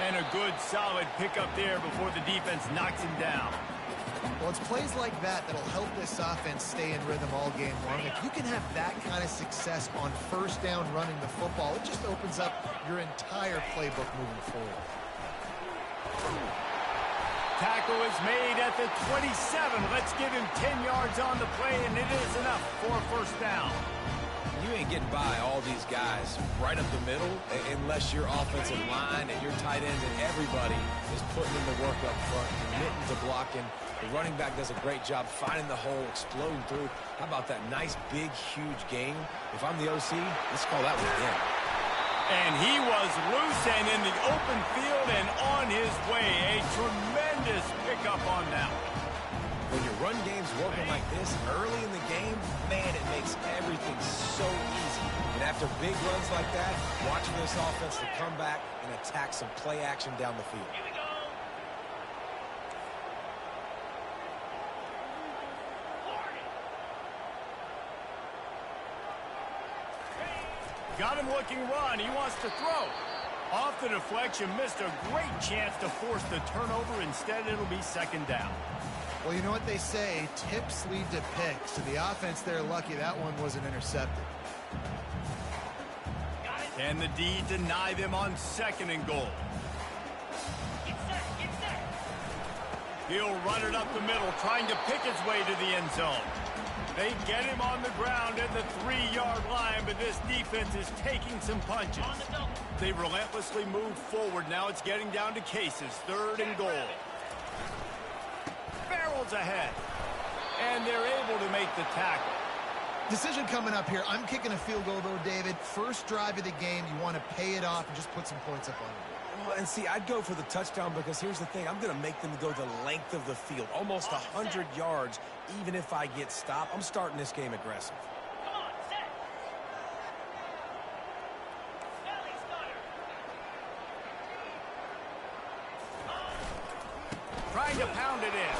And a good, solid pickup there before the defense knocks him down. Well, it's plays like that that'll help this offense stay in rhythm all game long. If you can have that kind of success on first down running the football, it just opens up your entire playbook moving forward. Tackle is made at the 27. Let's give him 10 yards on the play, and it is enough for a first down. You ain't getting by all these guys right up the middle unless your offensive line and your tight ends and everybody is putting in the work up front, committing to blocking. The running back does a great job finding the hole, exploding through. How about that nice, big, huge game? If I'm the OC, let's call that one again. And he was loose and in the open field and on his way. A tremendous pickup on that one. When your run game's working like this early in the game, man, it makes everything so easy. And after big runs like that, watch for this offense to come back and attack some play action down the field. Here we go. Got him looking run. He wants to throw. Off the deflection, missed a great chance to force the turnover. Instead, it'll be second down. Well, you know what they say, tips lead to picks. So the offense, they're lucky that one wasn't intercepted. Can the D deny them on 2nd and goal? Get set, get set. He'll run it up the middle, trying to pick his way to the end zone. They get him on the ground at the 3-yard line, but this defense is taking some punches. On the double. They relentlessly move forward. Now it's getting down to cases. 3rd and goal. Barrels ahead. And they're able to make the tackle. Decision coming up here. I'm kicking a field goal, though, David. First drive of the game, you want to pay it off and just put some points up on it. Well, and see, I'd go for the touchdown because here's the thing. I'm going to make them go the length of the field, almost 100 yards, even if I get stopped. I'm starting this game aggressive. Come on, set. Belly stutter. Trying to pound it in.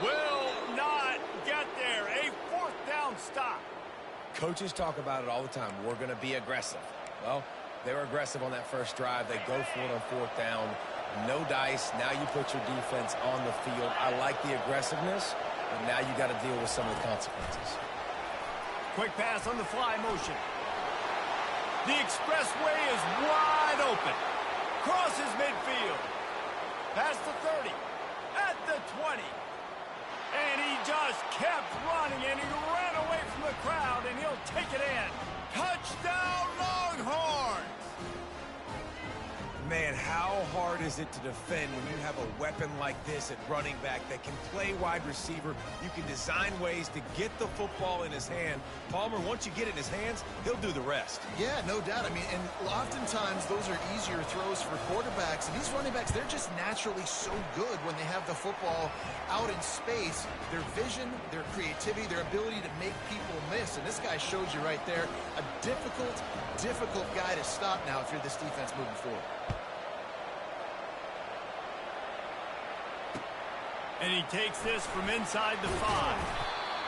Will not get there. A 4th down stop. Coaches talk about it all the time. We're going to be aggressive. Well, They were aggressive on that first drive. They go for it on fourth down. No dice. Now you put your defense on the field. I like the aggressiveness, but now you got to deal with some of the consequences. Quick pass on the fly motion. The expressway is wide open. Crosses midfield. Past the 30. At the 20. And he just kept running, and he ran away from the crowd, and he'll take it in. Touchdown, Longhorns! Man, how hard is it to defend when you have a weapon like this at running back that can play wide receiver? You can design ways to get the football in his hand. Palmer, once you get it in his hands, he'll do the rest. Yeah, no doubt. I mean, and oftentimes those are easier throws for quarterbacks. And these running backs, they're just naturally so good when they have the football out in space. Their vision, their creativity, their ability to make people miss. And this guy shows you right there, a difficult guy to stop now if you're this defense moving forward. And he takes this from inside the 5.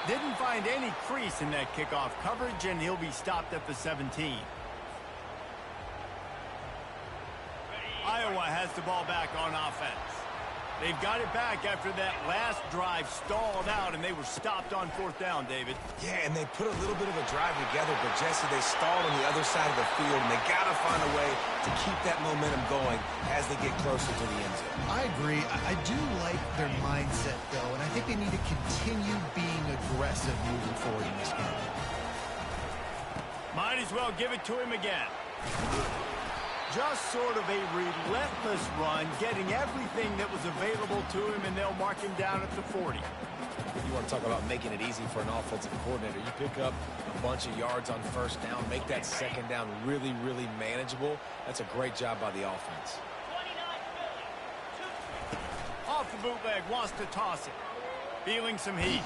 Didn't find any crease in that kickoff coverage, and he'll be stopped at the 17. Iowa has the ball back on offense. They've got it back after that last drive stalled out, and they were stopped on fourth down, David. Yeah, and they put a little bit of a drive together, but Jesse, they stalled on the other side of the field, and they got to find a way to keep that momentum going as they get closer to the end zone. I agree. I do like their mindset, though, and I think they need to continue being aggressive moving forward in this game. Might as well give it to him again. Just sort of a relentless run, getting everything that was available to him, and they'll mark him down at the 40. You want to talk about making it easy for an offensive coordinator. You pick up a bunch of yards on first down, make that second down really, really manageable. That's a great job by the offense. 29 Off the bootleg, wants to toss it. Feeling some heat.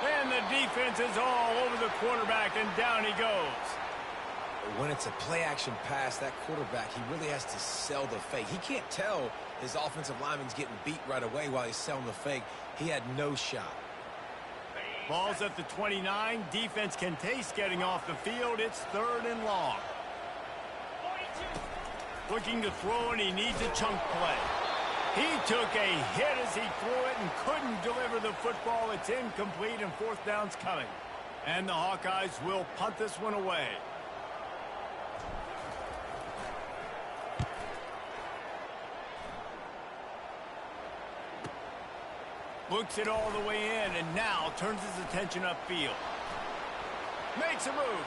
And the defense is all over the quarterback, and down he goes. When it's a play-action pass, that quarterback, he really has to sell the fake. He can't tell his offensive lineman's getting beat right away while he's selling the fake. He had no shot. Ball's at the 29. Defense can taste getting off the field. It's 3rd and long. 42. Looking to throw, and he needs a chunk play. He took a hit as he threw it and couldn't deliver the football. It's incomplete, and fourth down's coming. And the Hawkeyes will punt this one away. Looks it all the way in, and now turns his attention upfield. Makes a move.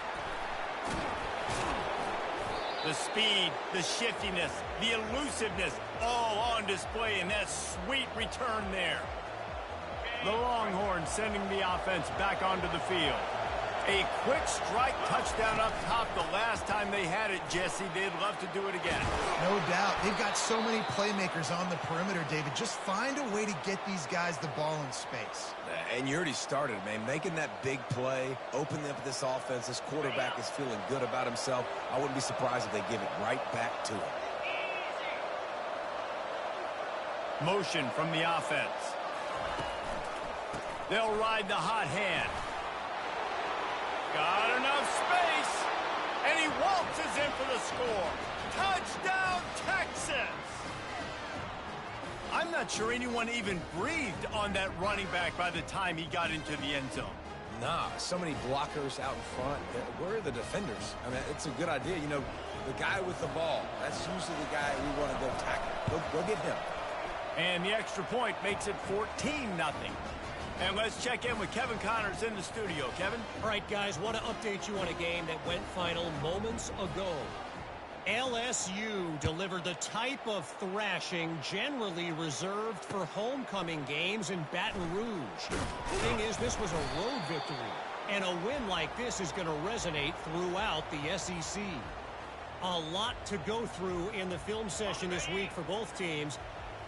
The speed, the shiftiness, the elusiveness, all on display in that sweet return there. The Longhorns sending the offense back onto the field. A quick strike touchdown up top the last time they had it, Jesse. They'd love to do it again. No doubt. They've got so many playmakers on the perimeter, David. Just find a way to get these guys the ball in space. And you already started, man. Making that big play, opening up this offense. This quarterback is feeling good about himself. I wouldn't be surprised if they give it right back to him. Motion from the offense. They'll ride the hot hand. Got enough space, and he waltzes in for the score. Touchdown, Texas! I'm not sure anyone even breathed on that running back by the time he got into the end zone. Nah, so many blockers out in front. Where are the defenders? I mean, it's a good idea. You know, the guy with the ball, that's usually the guy we want to go tackle. Go get him. And the extra point makes it 14-0. And let's check in with Kevin Connors in the studio. Kevin? All right, guys, want to update you on a game that went final moments ago. LSU delivered the type of thrashing generally reserved for homecoming games in Baton Rouge. The thing is, this was a road victory, and a win like this is going to resonate throughout the SEC. A lot to go through in the film session this week for both teams.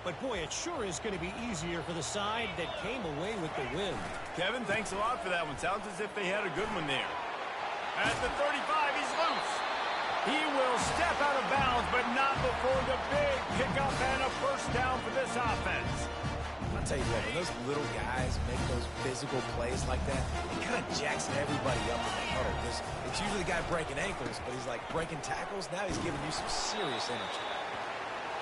But, boy, it sure is going to be easier for the side that came away with the win. Kevin, thanks a lot for that one. Sounds as if they had a good one there. At the 35, he's loose. He will step out of bounds, but not before the big pickup and a first down for this offense. I'll tell you what, when those little guys make those physical plays like that, it kind of jacks everybody up in the huddle. Because it's usually the guy breaking ankles, but he's like breaking tackles. Now he's giving you some serious energy.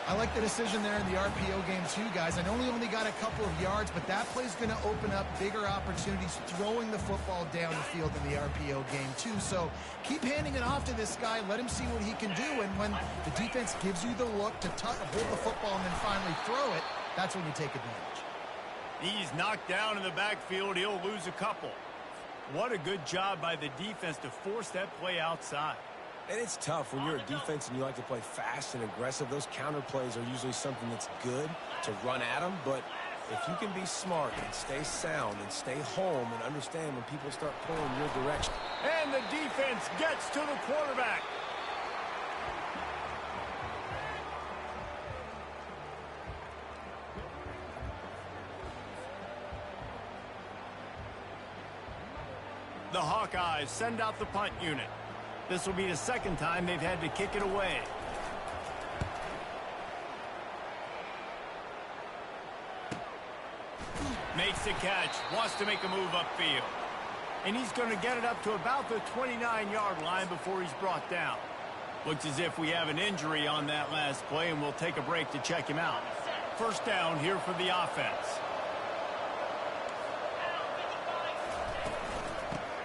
I like the decision there in the RPO game too, guys. I know he only got a couple of yards, but that play's going to open up bigger opportunities throwing the football down the field in the RPO game too. So keep handing it off to this guy. Let him see what he can do. And when the defense gives you the look to hold the football and then finally throw it, that's when you take advantage. He's knocked down in the backfield. He'll lose a couple. What a good job by the defense to force that play outside. And it's tough when you're a defense and you like to play fast and aggressive. Those counter plays are usually something that's good to run at them. But if you can be smart and stay sound and stay home and understand when people start pulling your direction. And the defense gets to the quarterback. The Hawkeyes send out the punt unit. This will be the second time they've had to kick it away. Makes the catch, wants to make a move upfield. And he's going to get it up to about the 29-yard line before he's brought down. Looks as if we have an injury on that last play, and we'll take a break to check him out. First down here for the offense.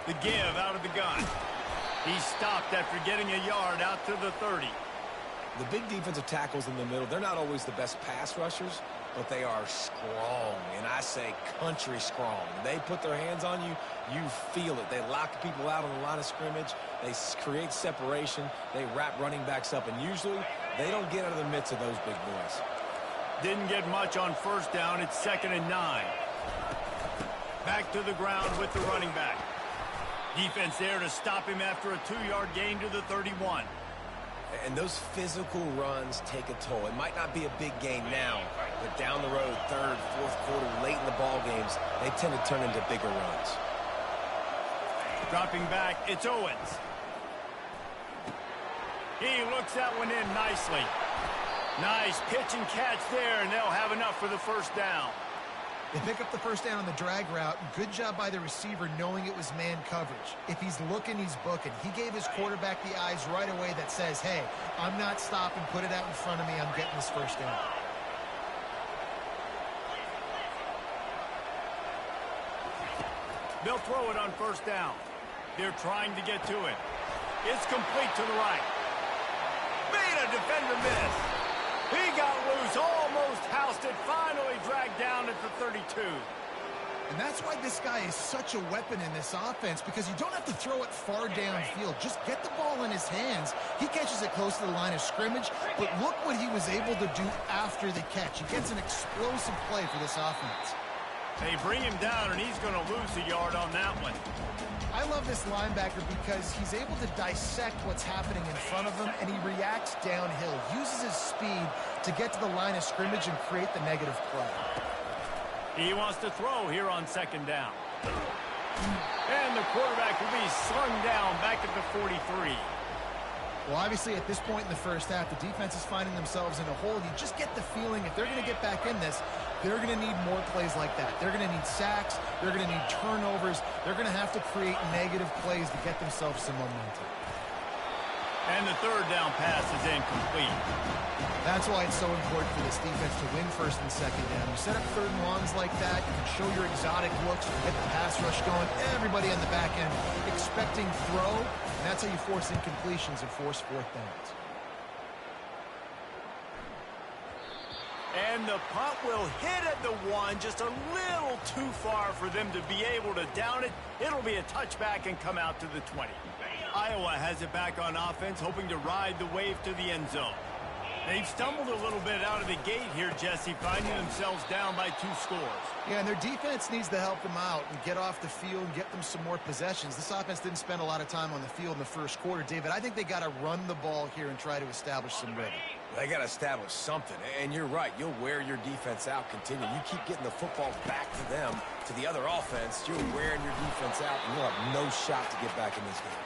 The give out of the gun. He stopped after getting a yard out to the 30. The big defensive tackles in the middle, they're not always the best pass rushers, but they are strong, and I say country strong. They put their hands on you, you feel it. They lock people out on the line of scrimmage. They create separation. They wrap running backs up, and usually they don't get out of the midst of those big boys. Didn't get much on first down. It's 2nd and 9. Back to the ground with the running back. Defense there to stop him after a 2-yard gain to the 31. And those physical runs take a toll. It might not be a big gain now, but down the road, 3rd, 4th quarter, late in the ball games, they tend to turn into bigger runs. Dropping back, it's Owens. He looks that one in nicely. Nice pitch and catch there, and they'll have enough for the first down. They pick up the first down on the drag route. Good job by the receiver knowing it was man coverage. If he's looking, he's booking. He gave his quarterback the eyes right away that says, hey, I'm not stopping. Put it out in front of me. I'm getting this first down. They'll throw it on first down. They're trying to get to it. It's complete to the right. Made a defender miss. He got loose, almost housed it, finally dragged down at the 32. And that's why this guy is such a weapon in this offense, because you don't have to throw it far downfield. Just get the ball in his hands. He catches it close to the line of scrimmage, but look what he was able to do after the catch. He gets an explosive play for this offense. They bring him down, and he's going to lose a yard on that one. I love this linebacker because he's able to dissect what's happening in front of him, and he reacts downhill, uses his speed to get to the line of scrimmage and create the negative play. He wants to throw here on 2nd down. And the quarterback will be slung down back at the 43. Well, obviously, at this point in the first half, the defense is finding themselves in a hole. You just get the feeling if they're going to get back in this, they're going to need more plays like that. They're going to need sacks. They're going to need turnovers. They're going to have to create negative plays to get themselves some momentum. And the 3rd down pass is incomplete. That's why it's so important for this defense to win 1st and 2nd down. You set up 3rd and longs like that, you can show your exotic looks, you get the pass rush going, everybody on the back end expecting throw, and that's how you force incompletions and force 4th downs. And the punt will hit at the 1, just a little too far for them to be able to down it. It'll be a touchback and come out to the 20. Iowa has it back on offense, hoping to ride the wave to the end zone. They've stumbled a little bit out of the gate here, Jesse, finding themselves down by 2 scores. Yeah, and their defense needs to help them out and get off the field and get them some more possessions. This offense didn't spend a lot of time on the field in the first quarter, David. I think they got to run the ball here and try to establish some rhythm. They got to establish something, and you're right. You'll wear your defense out, continue. You keep getting the football back to them, to the other offense, you're wearing your defense out, and you'll have no shot to get back in this game.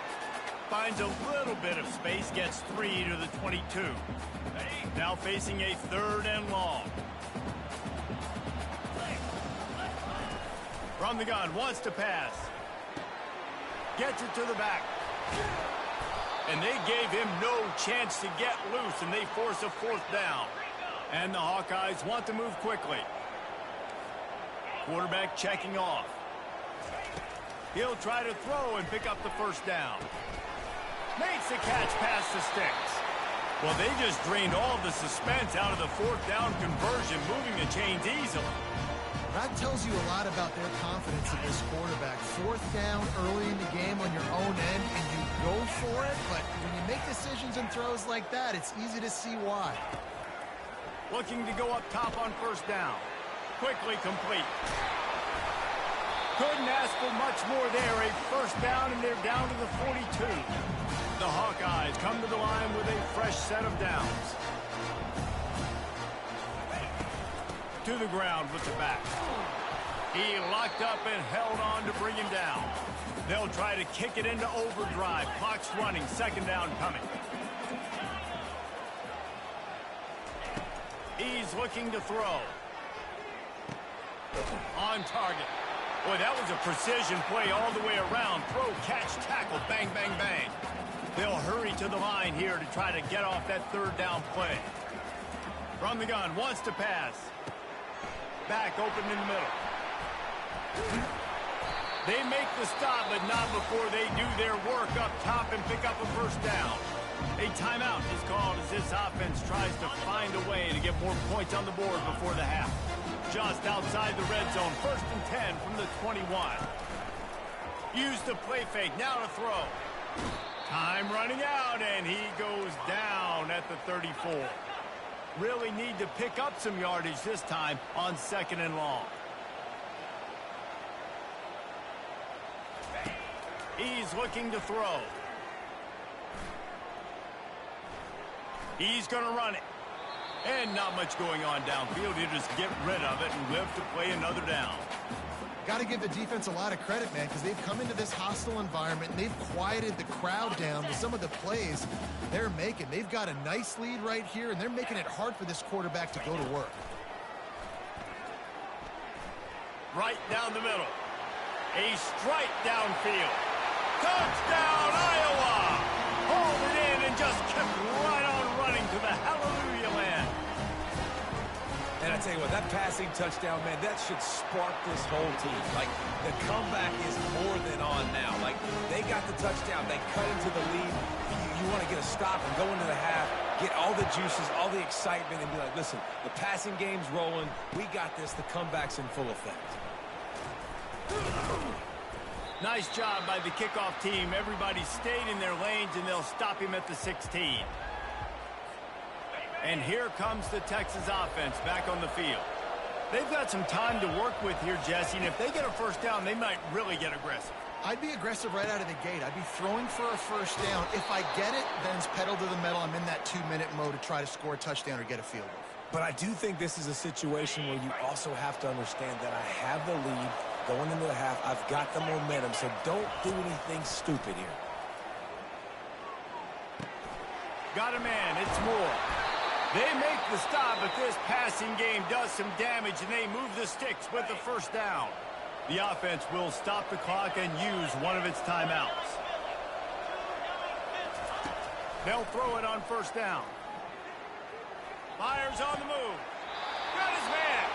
Finds a little bit of space, gets 3 to the 22. Now facing a 3rd and long. From the gun, wants to pass. Gets it to the back. And they gave him no chance to get loose, and they force a fourth down. And the Hawkeyes want to move quickly. Quarterback checking off. He'll try to throw and pick up the first down. Makes the catch past the sticks. Well, they just drained all the suspense out of the fourth down conversion, moving the chains easily. That tells you a lot about their confidence in this quarterback. Fourth down early in the game on your own end, and you go for it, but when you make decisions and throws like that, it's easy to see why. Looking to go up top on first down. Quickly complete. Couldn't ask for much more there. A first down, and they're down to the 42. The Hawkeyes come to the line with a fresh set of downs. To the ground with the back. He locked up and held on to bring him down. They'll try to kick it into overdrive. Clock's running. Second down coming. He's looking to throw. On target. Boy, that was a precision play all the way around. Throw, catch, tackle, bang, bang, bang. They'll hurry to the line here to try to get off that third down play. From the gun, wants to pass. Back open in the middle. They make the stop, but not before they do their work up top and pick up a first down. A timeout is called as this offense tries to find a way to get more points on the board before the half. Just outside the red zone, 1st and 10 from the 21. Use the play fake, now to throw. Time running out, and he goes down at the 34. Really need to pick up some yardage this time on 2nd and long. He's looking to throw. He's going to run it. And not much going on downfield. He'll just get rid of it and live to play another down. Got to give the defense a lot of credit, man, because they've come into this hostile environment and they've quieted the crowd down with some of the plays they're making. They've got a nice lead right here, and they're making it hard for this quarterback to go to work. Right down the middle. A strike downfield. Touchdown, Iowa! Hauled it in and just kept right on running to the hallelujah land. And I tell you what, that passing touchdown, man, that should spark this whole team. Like, the comeback is more than on now. Like, they got the touchdown. They cut into the lead. You want to get a stop and go into the half, get all the juices, all the excitement, and be like, listen, the passing game's rolling. We got this. The comeback's in full effect. Nice job by the kickoff team. Everybody stayed in their lanes, and they'll stop him at the 16. And here comes the Texas offense back on the field. They've got some time to work with here, Jesse, and if they get a first down, they might really get aggressive. I'd be aggressive right out of the gate. I'd be throwing for a first down. If I get it, then it's pedal to the metal. I'm in that 2-minute mode to try to score a touchdown or get a field goal. But I do think this is a situation where you also have to understand that I have the lead going into the half. I've got the momentum, so don't do anything stupid here. Got a man. It's Moore. They make the stop, but this passing game does some damage, and they move the sticks with the first down. The offense will stop the clock and use one of its timeouts. They'll throw it on first down. Myers on the move. Got his man.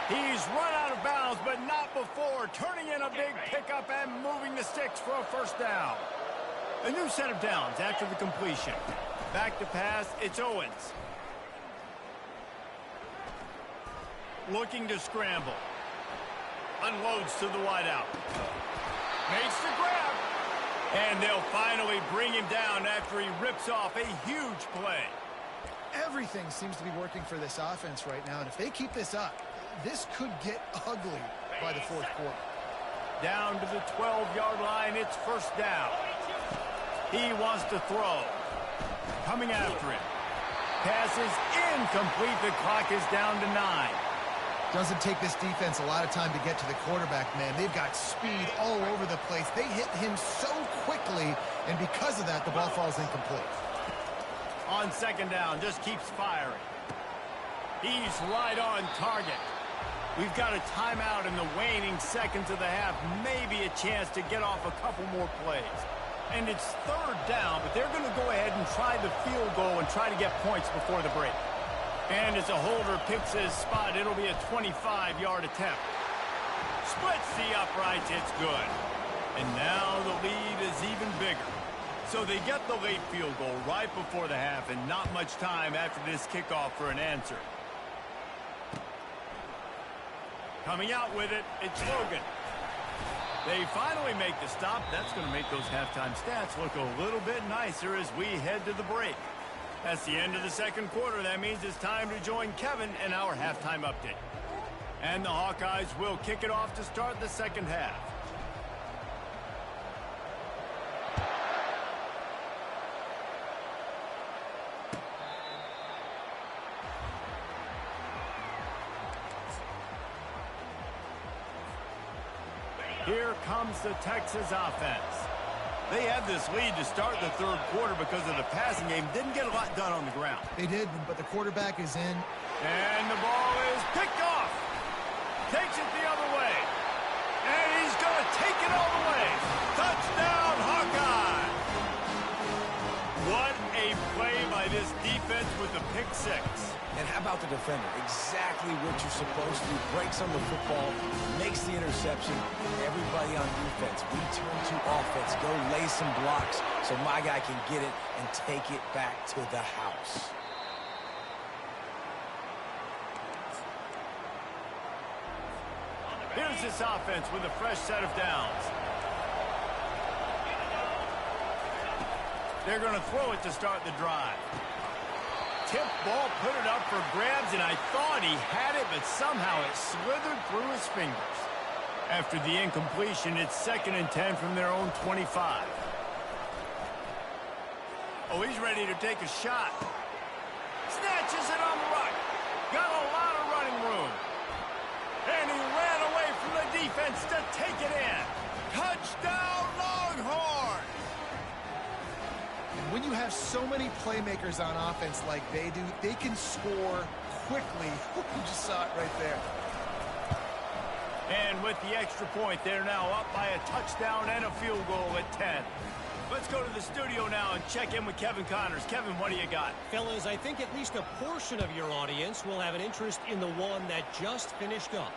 He's run out of bounds, but not before. Turning in a big pickup and moving the sticks for a first down. A new set of downs after the completion. Back to pass, it's Owens. Looking to scramble. Unloads to the wideout. Makes the grab. And they'll finally bring him down after he rips off a huge play. Everything seems to be working for this offense right now, and if they keep this up, this could get ugly by the fourth quarter. Down to the 12-yard line, it's first down. He wants to throw. Coming after him. Pass is incomplete. The clock is down to 9. Doesn't take this defense a lot of time to get to the quarterback, man. They've got speed all over the place. They hit him so quickly, and because of that, the ball falls incomplete. On second down, just keeps firing. He's right on target. We've got a timeout in the waning seconds of the half. Maybe a chance to get off a couple more plays. And it's third down, but they're going to go ahead and try the field goal and try to get points before the break. And as a holder picks his spot, it'll be a 25-yard attempt. Splits the uprights, it's good. And now the lead is even bigger. So they get the late field goal right before the half and not much time after this kickoff for an answer. Coming out with it, it's Logan. They finally make the stop. That's going to make those halftime stats look a little bit nicer as we head to the break. That's the end of the second quarter. That means it's time to join Kevin in our halftime update. And the Hawkeyes will kick it off to start the second half. Here comes the Texas offense. They had this lead to start the third quarter because of the passing game. Didn't get a lot done on the ground. They did, but the quarterback is in. And the ball is picked off. Takes it the other way. And he's going to take it all the way. Touchdown, Hawkeye. What a play by this defense with the pick six. And how about the defender? Exactly what you're supposed to do. Breaks on the football, makes the interception. Everybody on defense, we turn to offense. Go lay some blocks so my guy can get it and take it back to the house. Here's this offense with a fresh set of downs. They're going to throw it to start the drive. Tip ball, put it up for grabs, and I thought he had it, but somehow it slithered through his fingers. After the incompletion, it's 2nd and 10 from their own 25. Oh, he's ready to take a shot. Snatches it on the right. Got a lot of running room. And he ran away from the defense to take it in. Touchdown, Longhorn! When you have so many playmakers on offense like they do, they can score quickly. You just saw it right there. And with the extra point, they're now up by a touchdown and a field goal at 10. Let's go to the studio now and check in with Kevin Connors. Kevin, what do you got? Fellas, I think at least a portion of your audience will have an interest in the one that just finished up.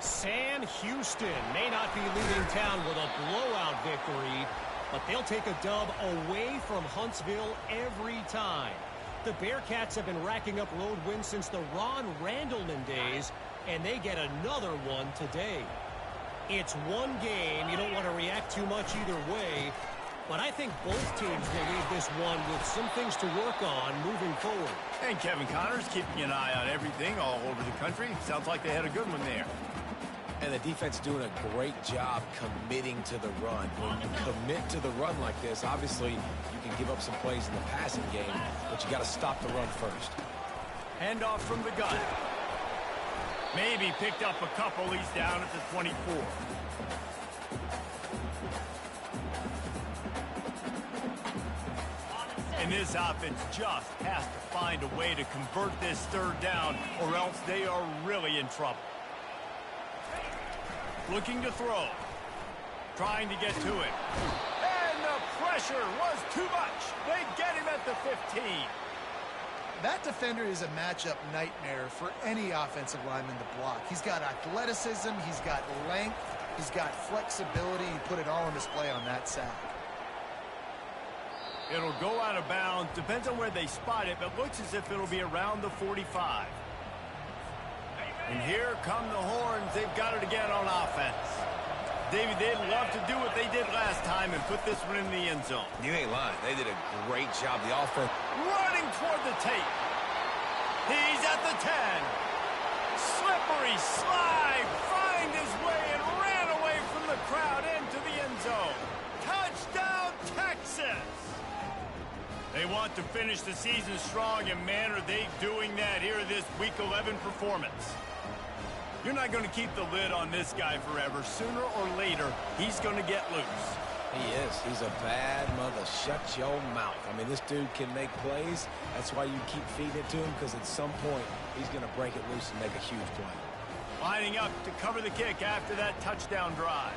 Sam Houston may not be leaving town with a blowout victory, but they'll take a dub away from Huntsville every time. The Bearcats have been racking up road wins since the Ron Randleman days, and they get another one today. It's one game. You don't want to react too much either way, but I think both teams will leave this one with some things to work on moving forward. And Kevin Connors keeping an eye on everything all over the country. Sounds like they had a good one there. And the defense doing a great job committing to the run. When you commit to the run like this, obviously you can give up some plays in the passing game, but you got to stop the run first. Handoff from the gun. Maybe picked up a couple. He's down at the 24. And this offense just has to find a way to convert this third down, or else they are really in trouble. Looking to throw. Trying to get to it. And the pressure was too much. They get him at the 15. That defender is a matchup nightmare for any offensive lineman to block. He's got athleticism, he's got length, he's got flexibility. He put it all on display on that sack. It'll go out of bounds. Depends on where they spot it, but looks as if it'll be around the 45. And here come the Horns. They've got it again on offense. David, they'd love to do what they did last time and put this one in the end zone. You ain't lying. They did a great job. The offense Running toward the tape. He's at the 10. Slippery slide. Find his way and ran away from the crowd into the end zone. Touchdown, Texas. They want to finish the season strong, and man, are they doing that here in this Week 11 performance. You're not going to keep the lid on this guy forever. Sooner or later, he's going to get loose. He is. He's a bad mother. Shut your mouth. I mean, this dude can make plays. That's why you keep feeding it to him, because at some point, he's going to break it loose and make a huge play. Lining up to cover the kick after that touchdown drive.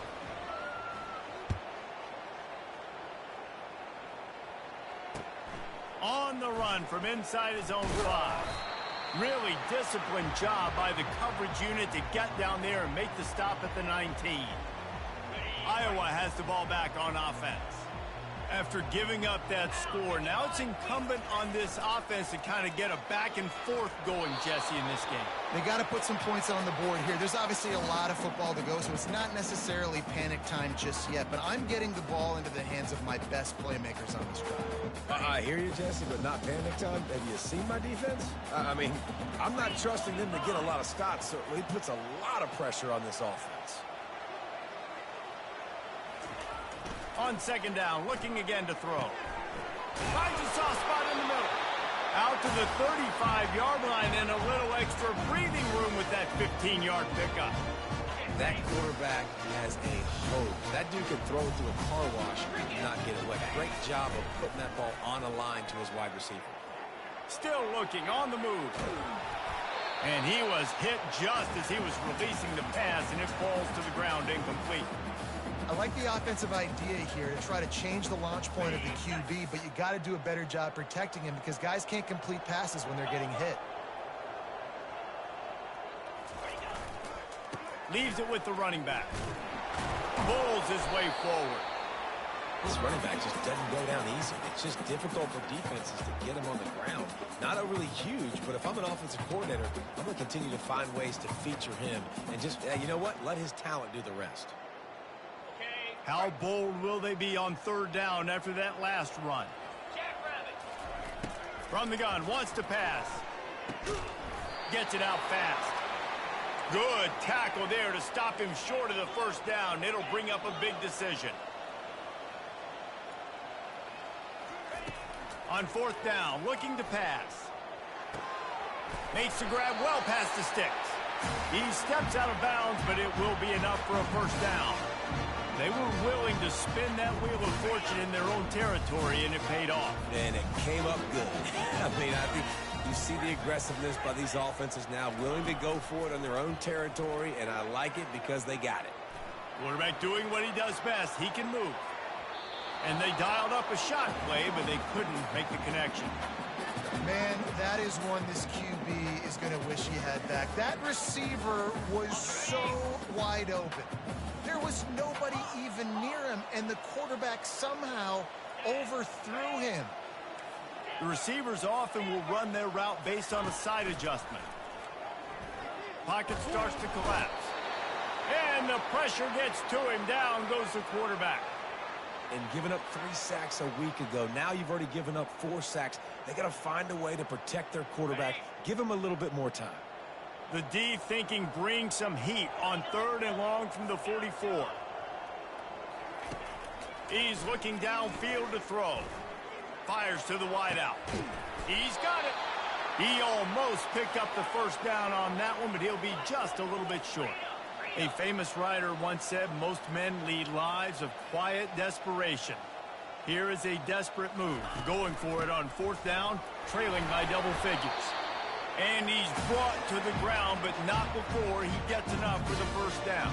On the run from inside his own 5. Really disciplined job by the coverage unit to get down there and make the stop at the 19. Iowa has the ball back on offense. After giving up that score, now it's incumbent on this offense to kind of get a back and forth going, Jesse, in this game. They got to put some points on the board here. There's obviously a lot of football to go, so it's not necessarily panic time just yet, but I'm getting the ball into the hands of my best playmakers on this drive. I hear you, Jesse, but not panic time. Have you seen my defense? I mean, I'm not trusting them to get a lot of stops, so it puts a lot of pressure on this offense. On second down, looking again to throw. Finds a soft spot in the middle. Out to the 35-yard line and a little extra breathing room with that 15-yard pickup. That quarterback has a hose. That dude could throw it through a car wash and not get it wet. Great job of putting that ball on a line to his wide receiver. Still looking on the move. And he was hit just as he was releasing the pass, and it falls to the ground incomplete. I like the offensive idea here to try to change the launch point of the QB, but you got to do a better job protecting him because guys can't complete passes when they're getting hit. Leaves it with the running back. Pulls his way forward. This running back just doesn't go down easy. It's just difficult for defenses to get him on the ground. Not overly huge, but if I'm an offensive coordinator, I'm going to continue to find ways to feature him and just, you know what, let his talent do the rest. How bold will they be on third down after that last run? From the gun, wants to pass. Gets it out fast. Good tackle there to stop him short of the first down. It'll bring up a big decision. On fourth down, looking to pass. Makes the grab well past the sticks. He steps out of bounds, but it will be enough for a first down. They were willing to spin that wheel of fortune in their own territory, and it paid off. And it came up good. I mean, I think you see the aggressiveness by these offenses now, willing to go for it on their own territory, and I like it because they got it. Quarterback doing what he does best. He can move. And they dialed up a shot play, but they couldn't make the connection. Man, that is one this QB is going to wish he had back. That receiver was so wide open. There was nobody even near him, and the quarterback somehow overthrew him. The receivers often will run their route based on a side adjustment. Pocket starts to collapse. And the pressure gets to him. Down goes the quarterback. And giving up 3 sacks a week ago. Now you've already given up 4 sacks. They got to find a way to protect their quarterback. Give him a little bit more time. The D thinking bring some heat on third and long from the 44. He's looking downfield to throw. Fires to the wideout. He's got it. He almost picked up the first down on that one, but he'll be just a little bit short. A famous writer once said, most men lead lives of quiet desperation. Here is a desperate move, going for it on fourth down, trailing by double figures. And he's brought to the ground, but not before he gets enough for the first down.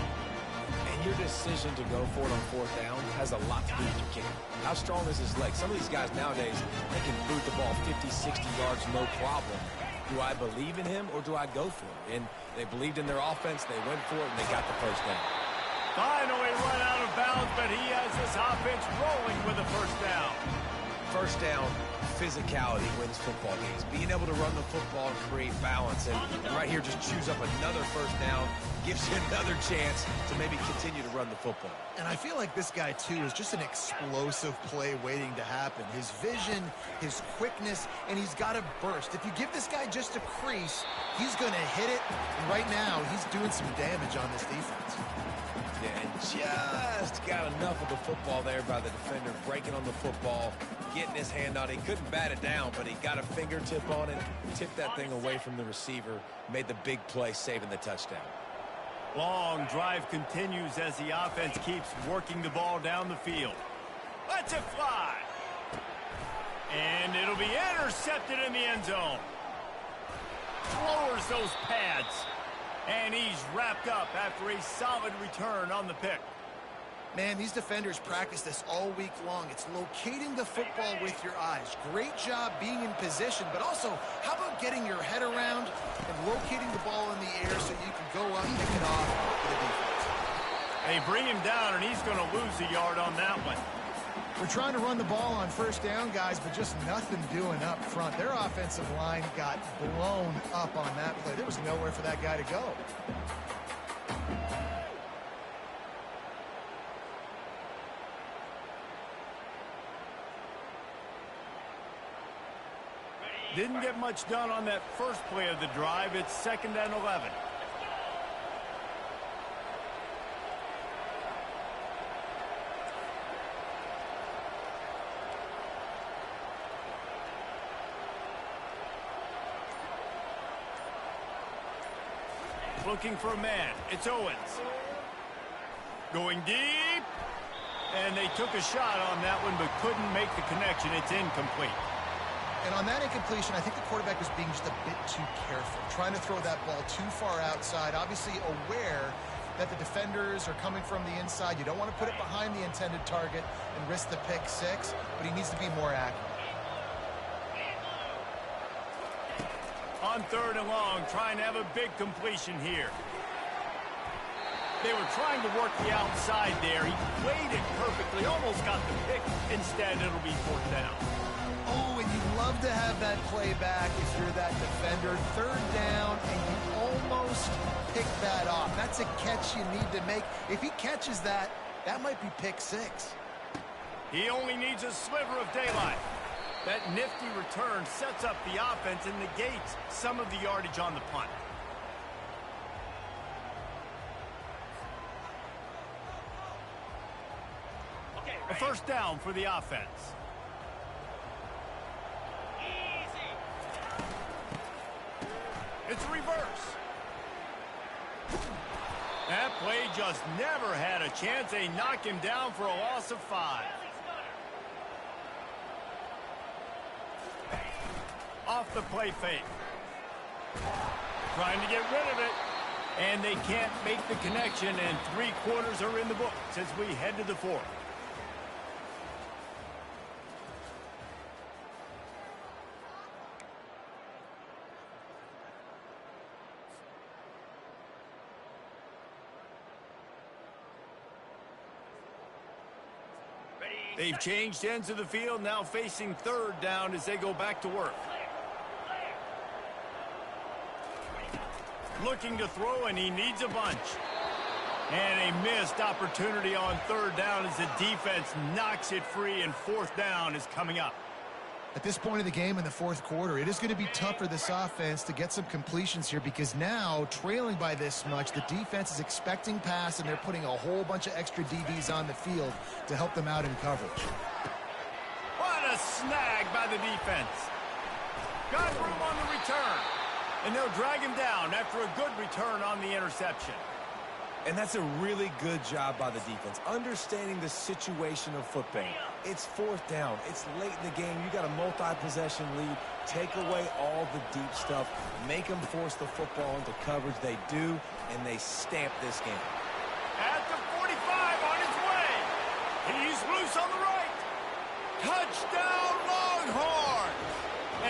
And your decision to go for it on fourth down has a lot to do with your kicker. How strong is his leg? Some of these guys nowadays, they can boot the ball 50, 60 yards, no problem. Do I believe in him or do I go for it? And they believed in their offense, they went for it, and they got the first down. Finally run out of bounds, but he has this offense rolling with a first down. First down, physicality wins football games. Being able to run the football and create balance. And right here, just choose up another first down, gives you another chance to maybe continue to run the football. And I feel like this guy, too, is just an explosive play waiting to happen. His vision, his quickness, and he's got a burst. If you give this guy just a crease, he's going to hit it. And right now, he's doing some damage on this defense. Yeah, and just got enough of the football there by the defender, breaking on the football, getting his hand on it. He couldn't bat it down, but he got a fingertip on it, tipped that thing away from the receiver, made the big play, saving the touchdown. Long drive continues as the offense keeps working the ball down the field. Lets it fly. And it'll be intercepted in the end zone. Lowers those pads. And he's wrapped up after a solid return on the pick. Man, these defenders practice this all week long. It's locating the football with your eyes. Great job being in position, but also, how about getting your head around and locating the ball in the air so you can go up and pick it off for the defense. They bring him down, and he's going to lose a yard on that one. We're trying to run the ball on first down, guys, but just nothing doing up front. Their offensive line got blown up on that play. There was nowhere for that guy to go. Didn't get much done on that first play of the drive. It's 2nd and 11. Looking for a man. It's Owens. Going deep. And they took a shot on that one, but couldn't make the connection. It's incomplete. And on that incompletion, I think the quarterback was being just a bit too careful, trying to throw that ball too far outside, obviously aware that the defenders are coming from the inside. You don't want to put it behind the intended target and risk the pick six, but he needs to be more accurate. On 3rd and long, trying to have a big completion here. They were trying to work the outside there. He played it perfectly, almost got the pick. Instead, it'll be 4th down. Oh, and you'd love to have that play back if you're that defender. 3rd down, and you almost pick that off. That's a catch you need to make. If he catches that, that might be pick six. He only needs a sliver of daylight. That nifty return sets up the offense and negates some of the yardage on the punt. A 1st down for the offense. It's a reverse. That play just never had a chance. They knock him down for a loss of 5. Off the play fake. Trying to get rid of it. And they can't make the connection, and 3 quarters are in the books as we head to the 4th. They've changed ends of the field, now facing 3rd down as they go back to work. Looking to throw, and he needs a bunch. And a missed opportunity on 3rd down as the defense knocks it free, and 4th down is coming up. At this point of the game in the 4th quarter, it is going to be tough for this offense to get some completions here because now, trailing by this much, the defense is expecting pass, and they're putting a whole bunch of extra DBs on the field to help them out in coverage. What a snag by the defense. Got room on the return, and they'll drag him down after a good return on the interception. And that's a really good job by the defense, understanding the situation of football. It's 4th down. It's late in the game. You got a multi-possession lead. Take away all the deep stuff. Make them force the football into coverage. They do, and they stamp this game. At the 45 on his way. He's loose on the right. Touchdown, Longhorns!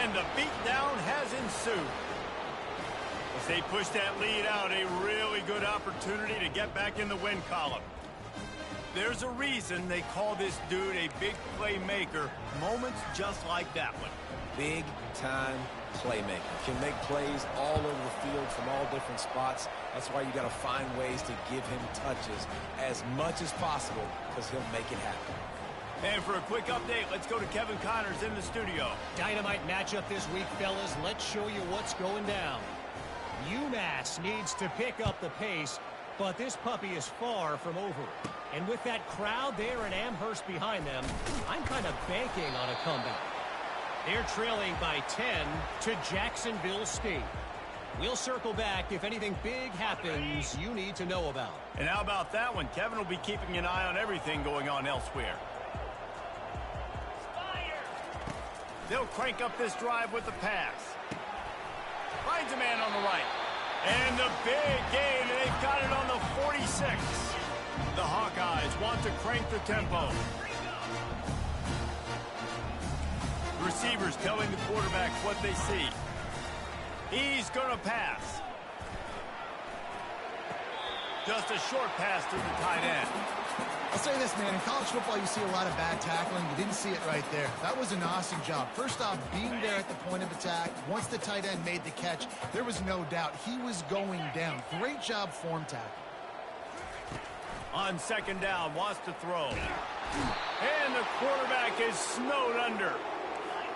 And the beatdown has ensued. As they push that lead out, a really good opportunity to get back in the win column. There's a reason they call this dude a big playmaker. Moments just like that one. Big-time playmaker. Can make plays all over the field from all different spots. That's why you got to find ways to give him touches as much as possible because he'll make it happen. And for a quick update, let's go to Kevin Connors in the studio. Dynamite matchup this week, fellas. Let's show you what's going down. UMass needs to pick up the pace, but this puppy is far from over. And with that crowd there in Amherst behind them, I'm kind of banking on a comeback. They're trailing by 10 to Jacksonville State. We'll circle back if anything big happens you need to know about. And how about that one? Kevin will be keeping an eye on everything going on elsewhere. They'll crank up this drive with the pass. Finds a man on the right. And the big gain, and they've got it on the 46. The Hawkeyes want to crank the tempo. The receivers telling the quarterbacks what they see. He's going to pass. Just a short pass to the tight end. I'll say this, man. In college football, you see a lot of bad tackling. You didn't see it right there. That was an awesome job. First off, being there at the point of attack. Once the tight end made the catch, there was no doubt he was going down. Great job form tackle. On second down, wants to throw. And the quarterback is snowed under.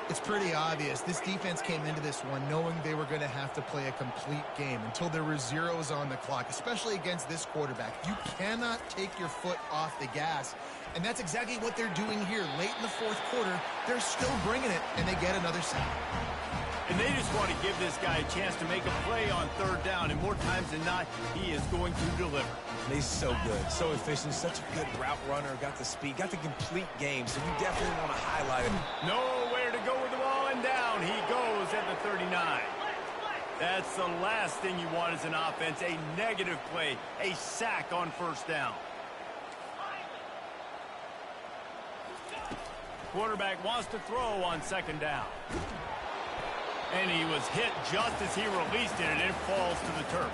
It's pretty obvious. This defense came into this one knowing they were going to have to play a complete game until there were zeros on the clock, especially against this quarterback. You cannot take your foot off the gas, and that's exactly what they're doing here. Late in the fourth quarter, they're still bringing it, and they get another sack. And they just want to give this guy a chance to make a play on third down, and more times than not, he is going to deliver. He's so good, so efficient, such a good route runner, got the speed, got the complete game, so you definitely want to highlight him. Nowhere to go with the ball, and down he goes at the 39. That's the last thing you want as an offense, a negative play, a sack on first down. Quarterback wants to throw on second down. And he was hit just as he released it, and it falls to the turf.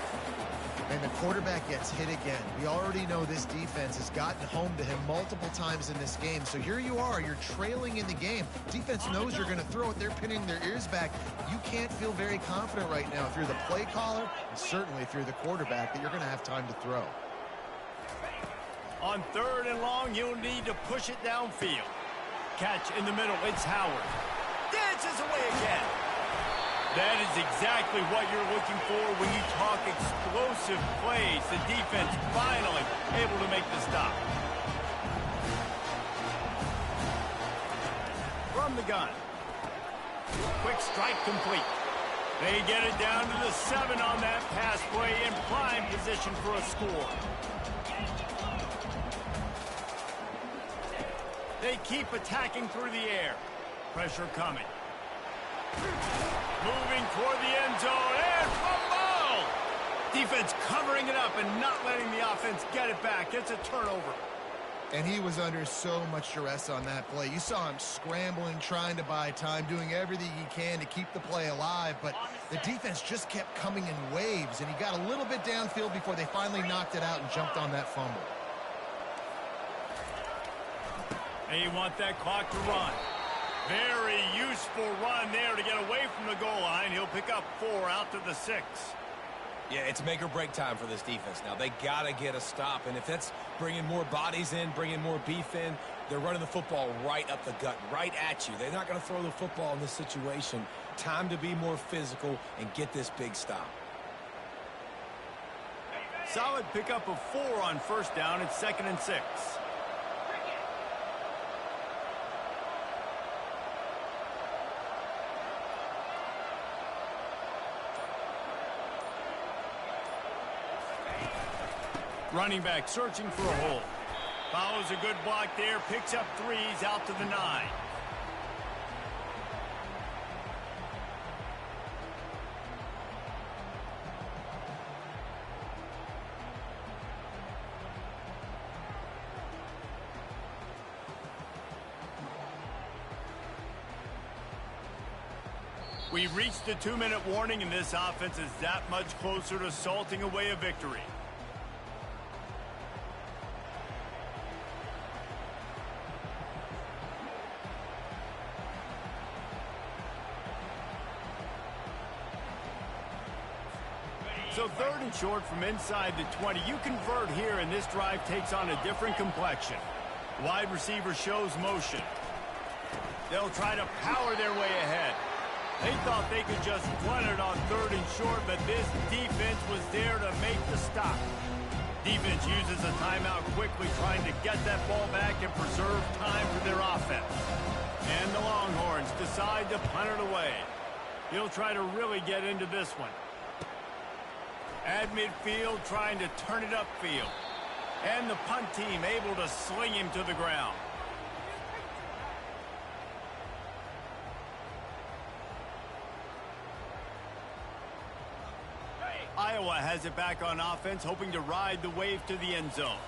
And the quarterback gets hit again. We already know this defense has gotten home to him multiple times in this game. So here you are, you're trailing in the game. Defense knows you're going to throw it. They're pinning their ears back. You can't feel very confident right now if you're the play caller, and certainly if you're the quarterback, that you're going to have time to throw. On third and long, you'll need to push it downfield. Catch in the middle, it's Howard. Dances away again. That is exactly what you're looking for when you talk explosive plays. The defense finally able to make the stop. From the gun. Quick strike complete. They get it down to the 7 on that pass play in prime position for a score. They keep attacking through the air. Pressure coming. Moving toward the end zone, and fumble! Defense covering it up and not letting the offense get it back. It's a turnover. And he was under so much duress on that play. You saw him scrambling, trying to buy time, doing everything he can to keep the play alive, but the defense just kept coming in waves, and he got a little bit downfield before they finally knocked it out and jumped on that fumble. They want that clock to run. Very useful run there to get away from the goal line. He'll pick up 4 out to the 6. Yeah, it's make or break time for this defense now. They got to get a stop, and if that's bringing more bodies in, bringing more beef in, they're running the football right up the gut, right at you. They're not going to throw the football in this situation. Time to be more physical and get this big stop. Solid pickup of 4 on first down. It's 2nd and 6. Running back searching for a hole. Follows a good block there. Picks up 3s out to the 9. We've reached the 2-minute warning, and this offense is that much closer to salting away a victory. So 3rd and short from inside the 20. You convert here, and this drive takes on a different complexion. Wide receiver shows motion. They'll try to power their way ahead. They thought they could just run it on 3rd and short, but this defense was there to make the stop. Defense uses a timeout quickly, trying to get that ball back and preserve time for their offense. And the Longhorns decide to punt it away. He'll try to really get into this one. At midfield, trying to turn it upfield. And the punt team able to sling him to the ground. Iowa has it back on offense, hoping to ride the wave to the end zone.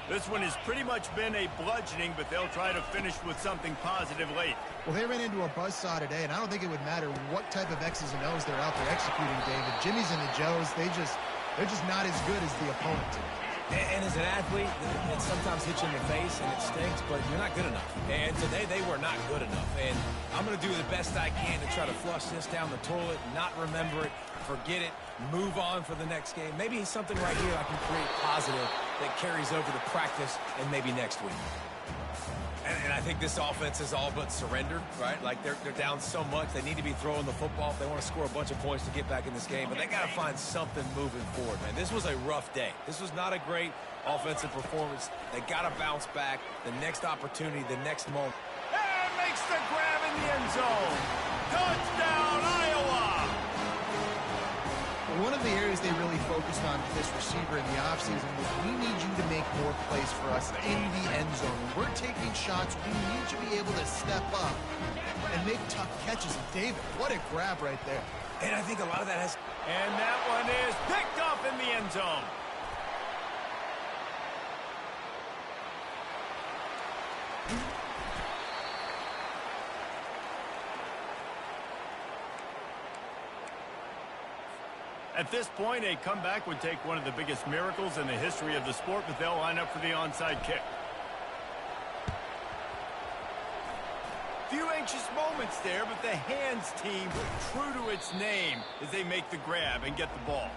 This one has pretty much been a bludgeoning, but they'll try to finish with something positive late. Well, they ran into a buzzsaw today, and I don't think it would matter what type of X's and O's they're out there executing, David. Jimmy's and the Joes, they're just not as good as the opponent today. And as an athlete, it sometimes hits you in the face and it stinks, but you're not good enough. And today they were not good enough. And I'm going to do the best I can to try to flush this down the toilet, not remember it, forget it, move on for the next game. Maybe something right here I can create positive that carries over to practice and maybe next week. And I think this offense is all but surrendered, right? Like they're down so much, they need to be throwing the football if they want to score a bunch of points to get back in this game. But they got to find something moving forward, man. This was a rough day. This was not a great offensive performance. They got to bounce back. The next opportunity, the next moment. And makes the grab in the end zone. Touchdown, Iowa! One of the areas they really focused on with this receiver in the offseason was we need you to make more plays for us in the end zone. When we're taking shots, we need you to be able to step up and make tough catches. And David, what a grab right there. And I think a lot of that has... And that one is picked up in the end zone. At this point, a comeback would take one of the biggest miracles in the history of the sport, but they'll line up for the onside kick. Few anxious moments there, but the hands team, true to its name, as they make the grab and get the ball.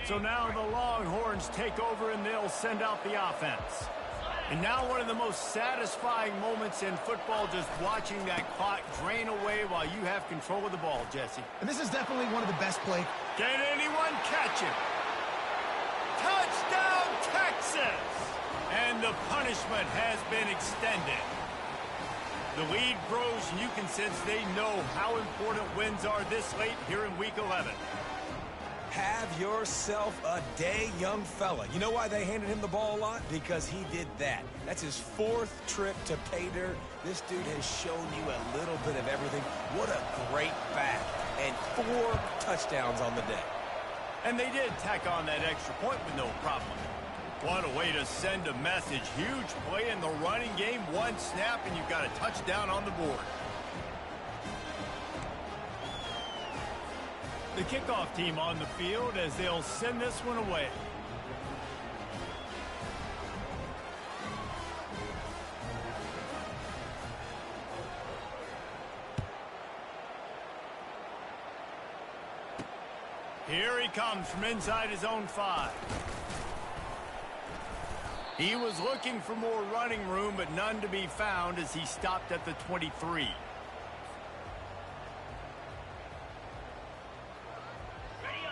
So now the Longhorns take over and they'll send out the offense. And now one of the most satisfying moments in football, just watching that clock drain away while you have control of the ball, Jesse. And this is definitely one of the best plays. Can anyone catch him? Touchdown, Texas! And the punishment has been extended. The lead grows, and you can sense they know how important wins are this late here in Week 11. Have yourself a day, young fella. You know why they handed him the ball a lot? Because he did that. That's his 4th trip to pay dirt. This dude has shown you a little bit of everything. What a great back. And 4 touchdowns on the day. And they did tack on that extra point with no problem. What a way to send a message. Huge play in the running game. 1 snap, and you've got a touchdown on the board. The kickoff team on the field as they'll send this one away. Here he comes from inside his own 5. He was looking for more running room, but none to be found as he stopped at the 23.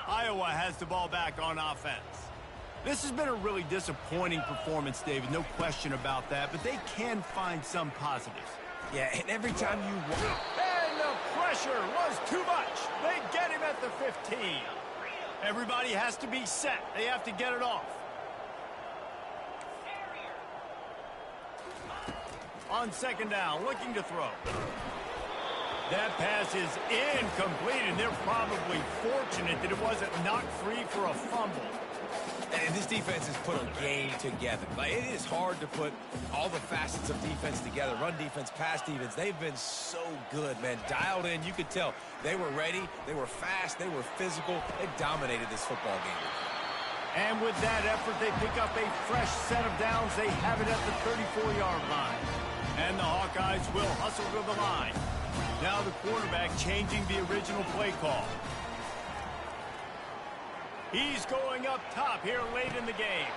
Iowa has the ball back on offense. This has been a really disappointing performance, David, no question about that, but they can find some positives. Yeah, and every time you... And the pressure was too much. They get him at the 15. Everybody has to be set. They have to get it off. On 2nd down, looking to throw. That pass is incomplete, and they're probably fortunate that it wasn't knocked free for a fumble. And this defense has put a game together. Like, it is hard to put all the facets of defense together. Run defense, pass defense. They've been so good, man. Dialed in. You could tell they were ready. They were fast. They were physical. They dominated this football game. And with that effort, they pick up a fresh set of downs. They have it at the 34-yard line. And the Hawkeyes will hustle to the line. Now the quarterback changing the original play call. He's going up top here late in the game.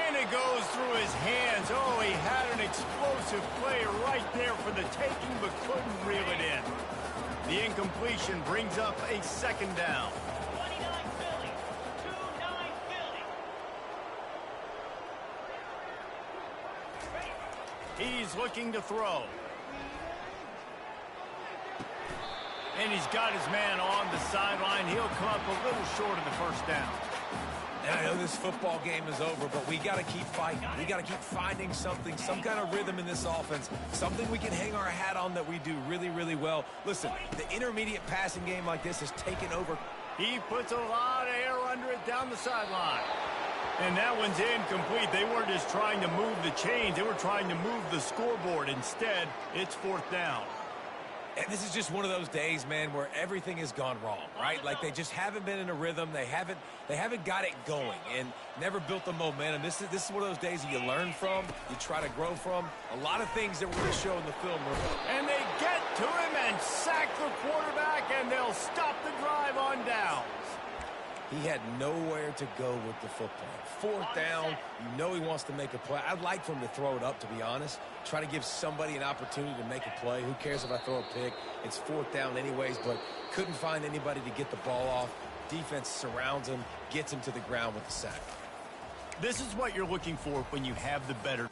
And it goes through his hands. Oh, he had an explosive play right there for the taking, but couldn't reel it in. The incompletion brings up a 2nd down. 29 Philly. 2-9 Philly. He's looking to throw. And he's got his man on the sideline. He'll come up a little short of the 1st down. And I know this football game is over, but we got to keep fighting. We got to keep finding something, some kind of rhythm in this offense, something we can hang our hat on that we do really, really well. Listen, the intermediate passing game like this has taken over. He puts a lot of air under it down the sideline. And that one's incomplete. They weren't just trying to move the chains. They were trying to move the scoreboard. Instead, it's 4th down. And this is just one of those days, man, where everything has gone wrong, right? Like they just haven't been in a rhythm. They haven't got it going and never built the momentum. This is one of those days that you learn from, you try to grow from. A lot of things that we're going to show in the film. And they get to him and sack the quarterback, and they'll stop the drive on downs. He had nowhere to go with the football. 4th down, you know he wants to make a play. I'd like for him to throw it up, to be honest. Try to give somebody an opportunity to make a play. Who cares if I throw a pick? It's 4th down anyways, but couldn't find anybody to get the ball off. Defense surrounds him, gets him to the ground with the sack. This is what you're looking for when you have the better